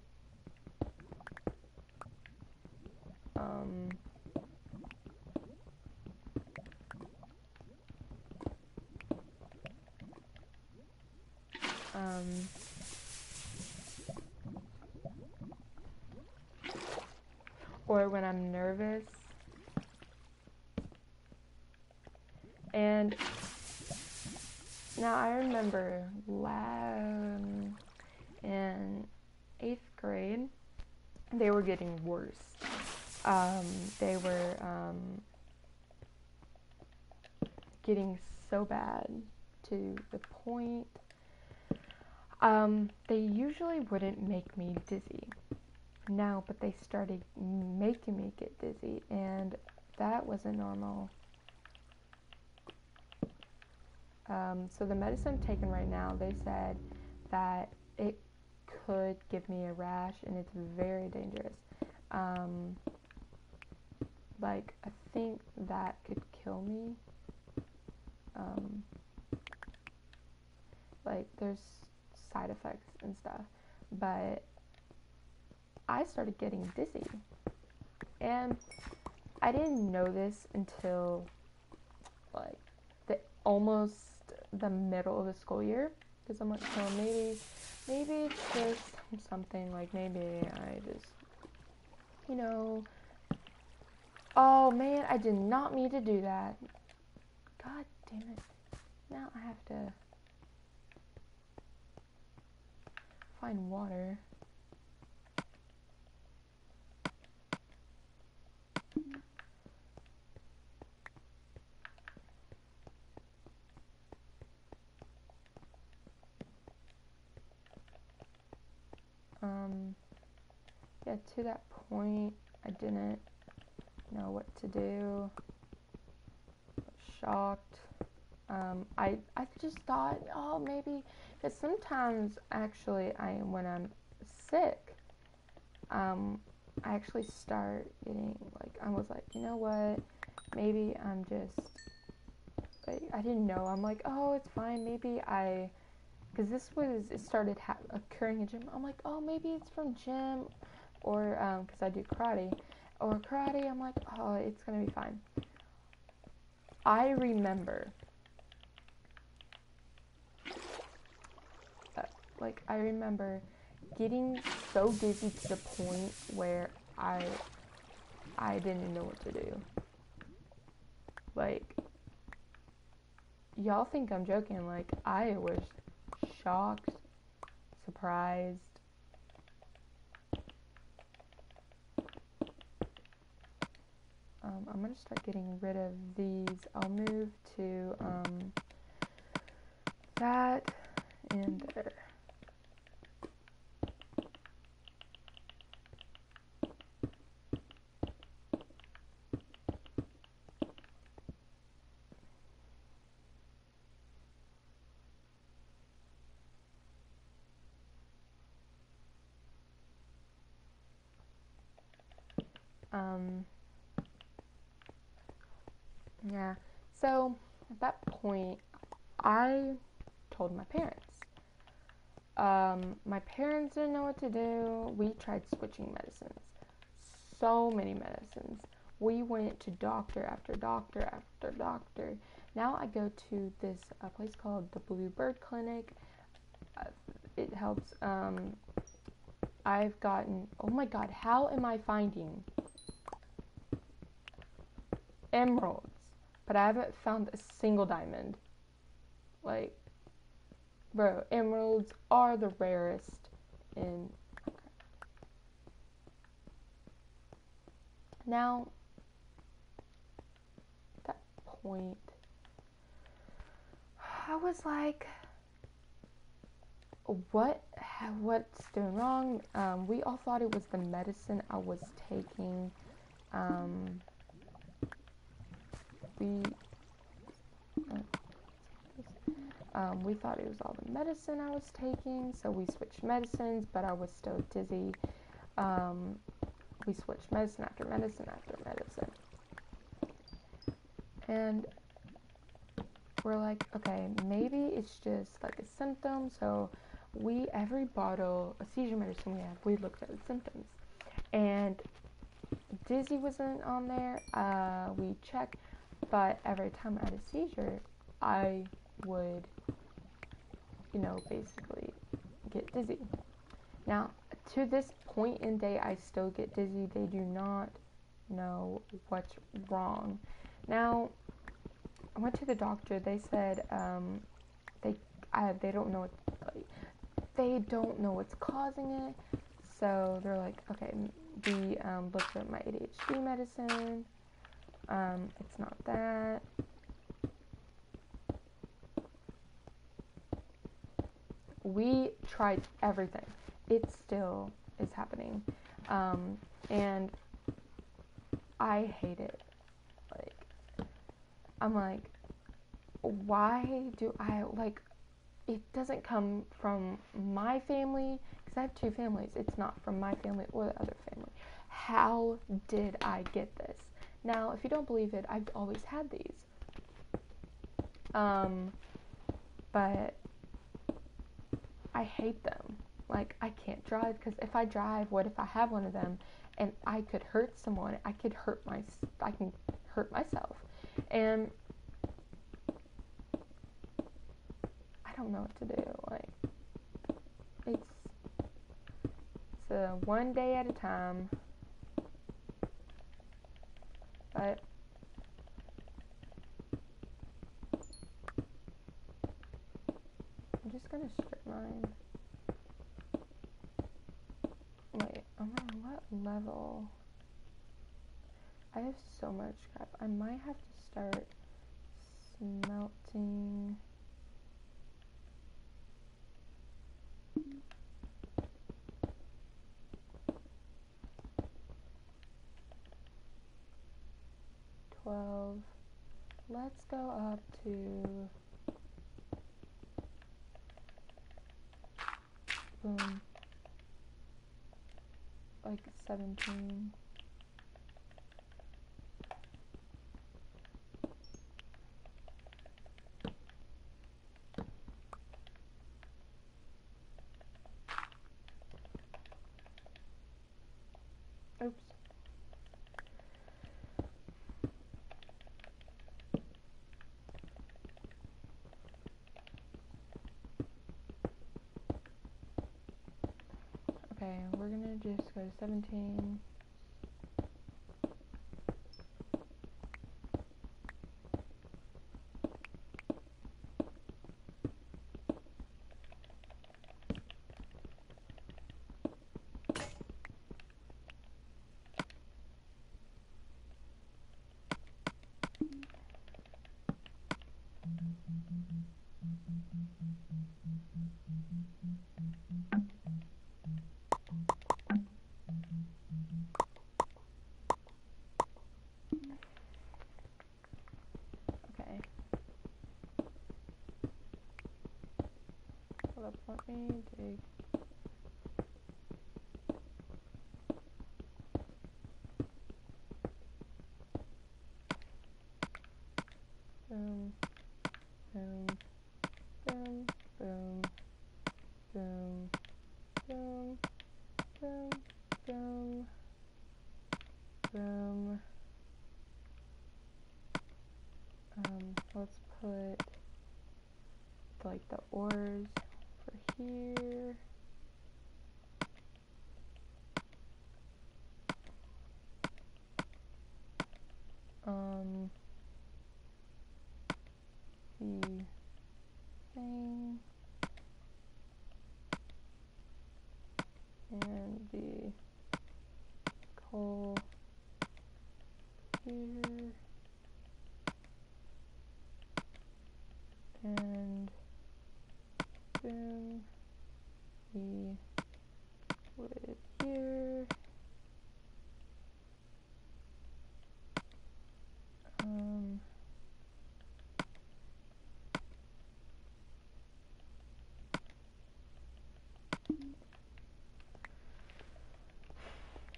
or when I'm nervous. And now I remember in 8th grade, they were getting worse. They were getting so bad to the point they usually wouldn't make me dizzy. Now, but they started making me get dizzy, and that wasn't normal. So the medicine I'm taking right now, they said that it could give me a rash, and it's very dangerous. I think that could kill me. There's side effects and stuff, but I started getting dizzy, and I didn't know this until almost the middle of the school year, because I'm like, oh, maybe it's just something, maybe I just, oh man, I did not mean to do that. God damn it. Now I have to find water. yeah, to that point, I didn't know what to do. Shocked. I just thought, oh, maybe, because sometimes actually when I'm sick, I actually start getting, like, I was like, you know what, maybe I'm just, like, I didn't know, I'm like, oh, it's fine, maybe because it started occurring in gym, I'm like, oh, maybe it's from gym, or, because I do karate, I'm like, oh, it's gonna be fine. I remember, getting so dizzy to the point where I didn't know what to do. Like, y'all think I'm joking. Like, I was shocked, surprised. I'm gonna start getting rid of these. I'll move to that and there. Yeah, so at that point, I told my parents. My parents didn't know what to do. We tried switching medicines. So many medicines. We went to doctor after doctor after doctor. Now I go to this place called the Blue Bird Clinic. It helps. I've gotten, oh my god, how am I finding emeralds? But I haven't found a single diamond. Like, bro, emeralds are the rarest in. Okay. Now, at that point, I was like, what's doing wrong? We all thought it was the medicine I was taking. We thought it was all the medicine I was taking, so we switched medicines, but I was still dizzy. We switched medicine after medicine after medicine. And we're like, okay, maybe it's just like a symptom. So every bottle of seizure medicine we looked at the symptoms. And dizzy wasn't on there. We checked, but every time I had a seizure, I would, basically get dizzy. Now, to this point in day, I still get dizzy. They do not know what's wrong. Now, I went to the doctor. They said they don't know they don't know what's causing it. So they're like, okay, we looked at my ADHD medicine. It's not that. We tried everything. It still is happening. And I hate it. Like, I'm like, why do I, like, it doesn't come from my family, because I have two families. It's not from my family or the other family. How did I get this? Now, if you don't believe it, I've always had these. But I hate them. Like, I can't drive, because if I drive, what if I have one of them and I could hurt someone? I can hurt myself. And I don't know what to do. Like, it's one day at a time. But I'm just gonna strip mine. Wait, what level? I have so much crap. I might have to start smelting. 12. Let's go up to, boom, like 17. Oops. Okay, we're gonna just go to 17. Okay. Hold up, let me dig. Boom, boom, boom, boom, boom, boom, boom, boom, boom. Let's put like the ores for here. The thing and the coal here and boom, the wood here.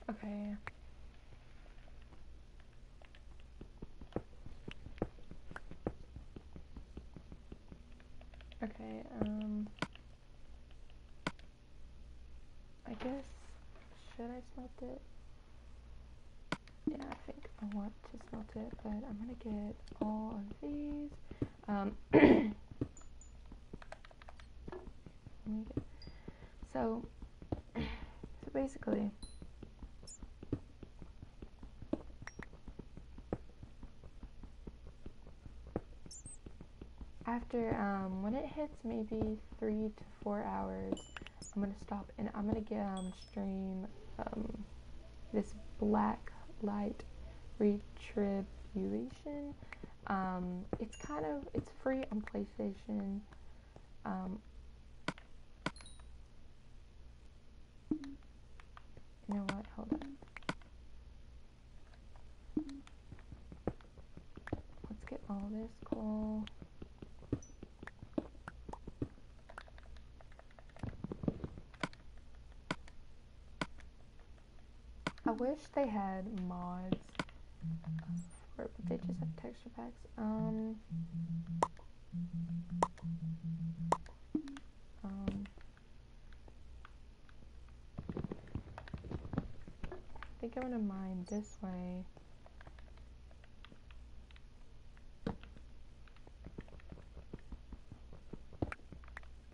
Okay. Okay, I guess, should I smelt it? Yeah, I think I want to smelt it, but I'm gonna get all of these. So basically, after, when it hits maybe 3 to 4 hours, I'm gonna stop and I'm gonna get, stream, this black light retribution. It's free on PlayStation. You know what? Hold on. Let's get all this coal. I wish they had mods for it, but they just have texture packs. I think I'm gonna mine this way.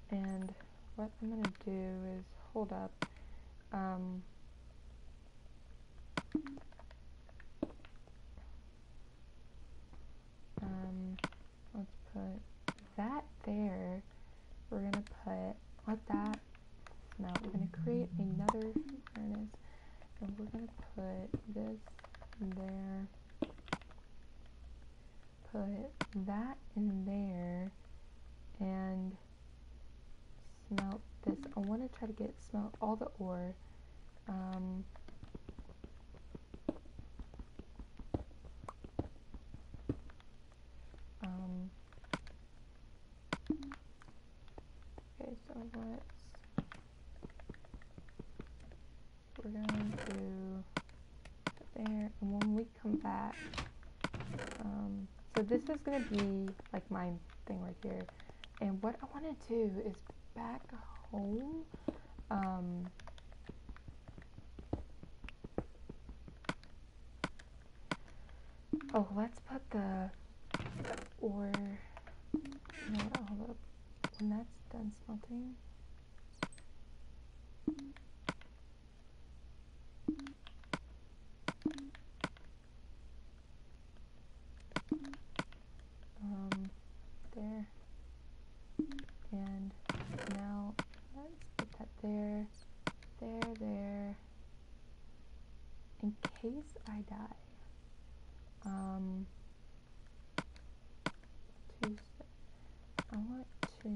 And what I'm gonna do is hold up. Let's put that there. We're gonna let that smelt. We're gonna create another furnace, and we're gonna put this there. Put that in there, and smelt this. I want to try to smelt all the ore. that. So this is gonna be like my thing right here. And what I want to do is back home. Oh, let's put the ore. No, hold up. When that's done smelting. There. And now let's put that there, there. In case I die. I want to.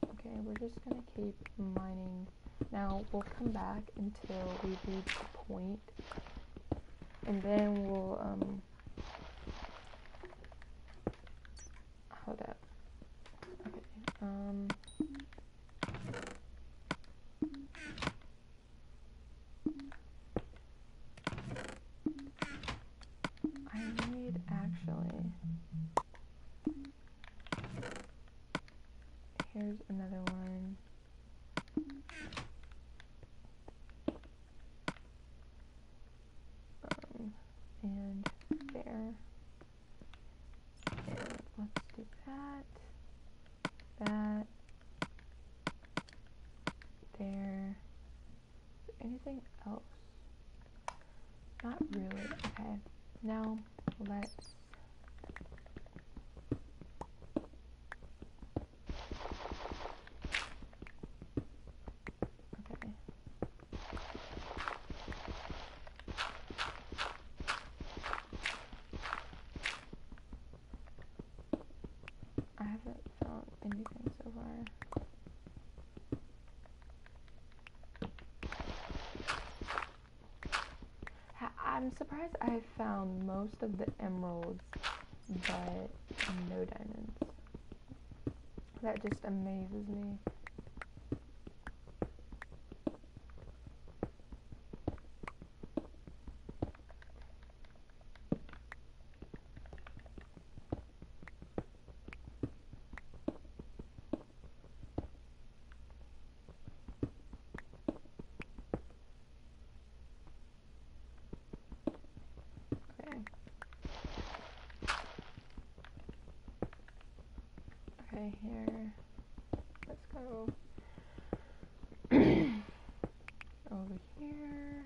Okay, we're just gonna keep mining. Now we'll come back until we reach the point, and then we'll hold up. Okay. I need actually. Here's another one. And there. And let's do that. That. There. Anything else? Not really. Okay. Now let's. Okay. I haven't found anything so far. I'm surprised I found most of the emeralds, but no diamonds. That just amazes me. Okay, here. Let's go over here.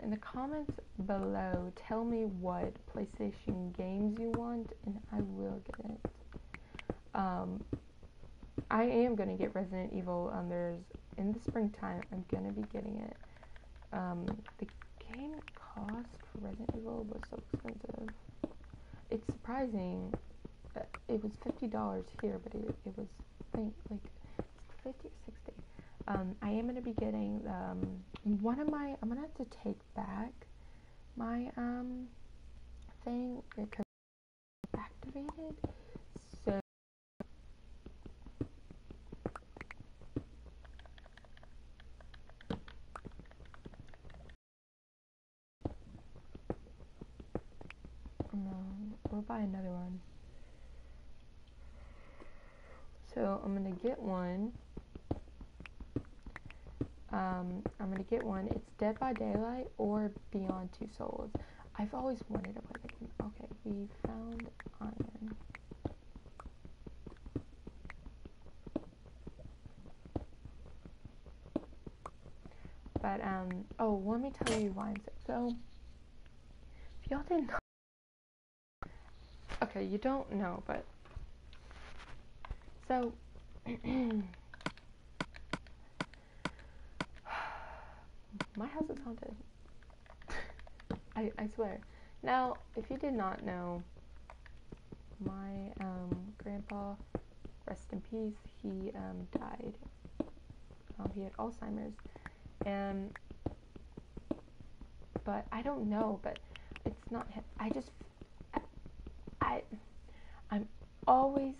In the comments below, tell me what PlayStation games you want, and I will get it. I am gonna get Resident Evil. There's in the springtime. I'm gonna be getting it. The game cost for Resident Evil was so expensive. It's surprising. It was $50 here, but it was I think like 50 or 60. I am gonna be getting one of my. I'm gonna have to take back my thing because it's activated. So we'll buy another one. So I'm gonna get one. I'm gonna get one. It's Dead by Daylight or Beyond Two Souls. I've always wanted to play that game. Okay, we found iron. But oh, let me tell you why I'm so. If y'all didn't know, okay, you don't know, but so. My house is haunted. I swear. Now, if you did not know, my grandpa, rest in peace, he died. He had Alzheimer's, but I don't know. But it's not him. I'm always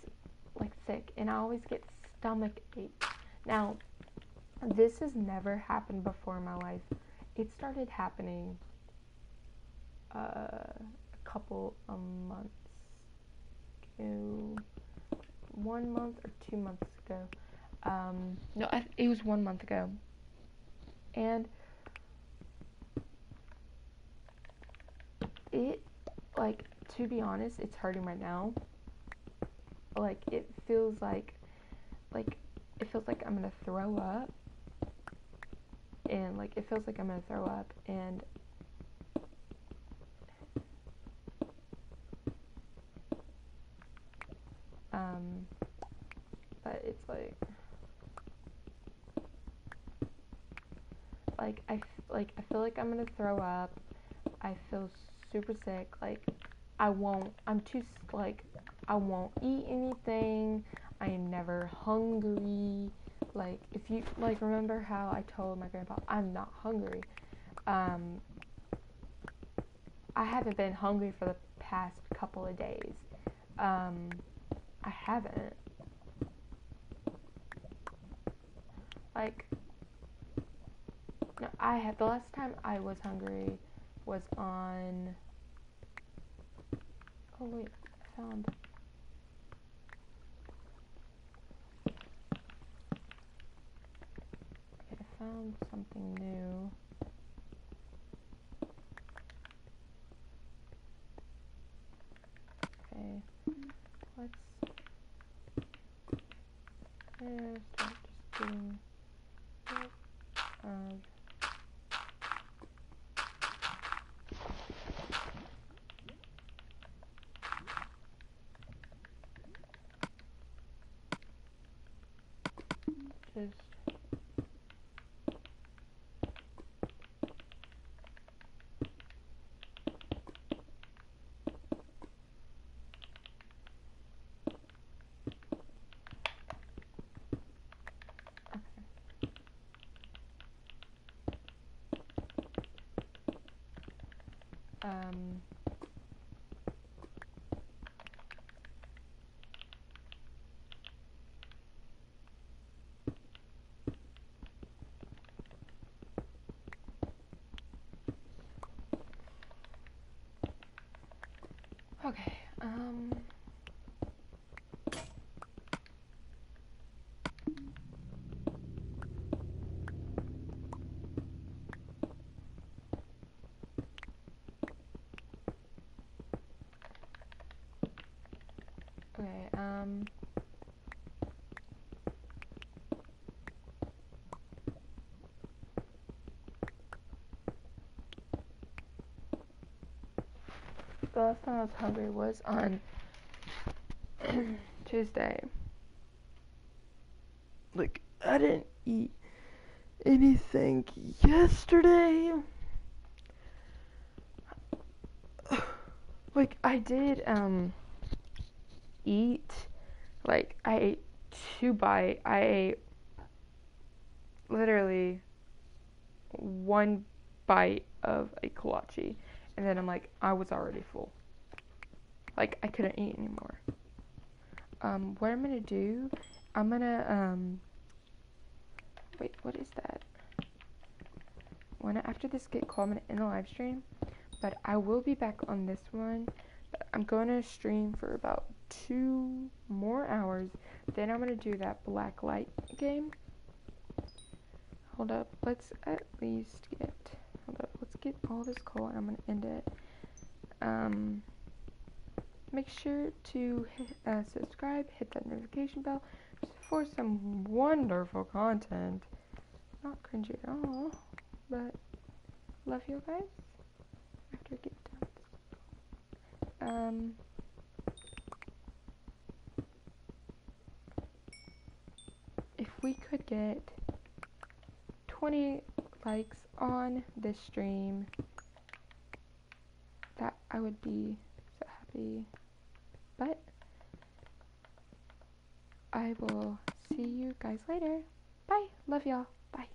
like sick, and I always get stomach ache. Now, this has never happened before in my life. It started happening a couple of months ago. 1 month or 2 months ago. No, it was 1 month ago. And it, like, to be honest, it's hurting right now. Like, it feels like I'm gonna throw up. And, like, it feels like I'm gonna throw up. And but it's I feel like I'm gonna throw up. I feel super sick. Like, I won't eat anything. I am never hungry. Like, if you, like, remember how I told my grandpa I'm not hungry. I haven't been hungry for the past couple of days. I haven't. Like, no, the last time I was hungry was on, oh wait, I found something new. Okay, let's start just getting rid of just okay, the last time I was hungry was on Tuesday. Like, I didn't eat anything yesterday. Like, I did eat. Like, I ate 2 bites. I ate literally 1 bite of a kolache, and then I'm like, I was already full. Like, I couldn't eat anymore. What I'm gonna do, I'm gonna wait, what is that? After this get cool, I'm gonna end the live stream, but I will be back on this one. I'm going to stream for about 2 more hours. Then I'm gonna do that black light game. Hold up, let's at least get, let's get all this coal, and I'm gonna end it. Make sure to subscribe, hit that notification bell for some wonderful content. Not cringy at all, but love you guys. After I get done. If we could get 20 likes on this stream, that I would be so happy. But I will see you guys later. Bye. Love y'all. Bye.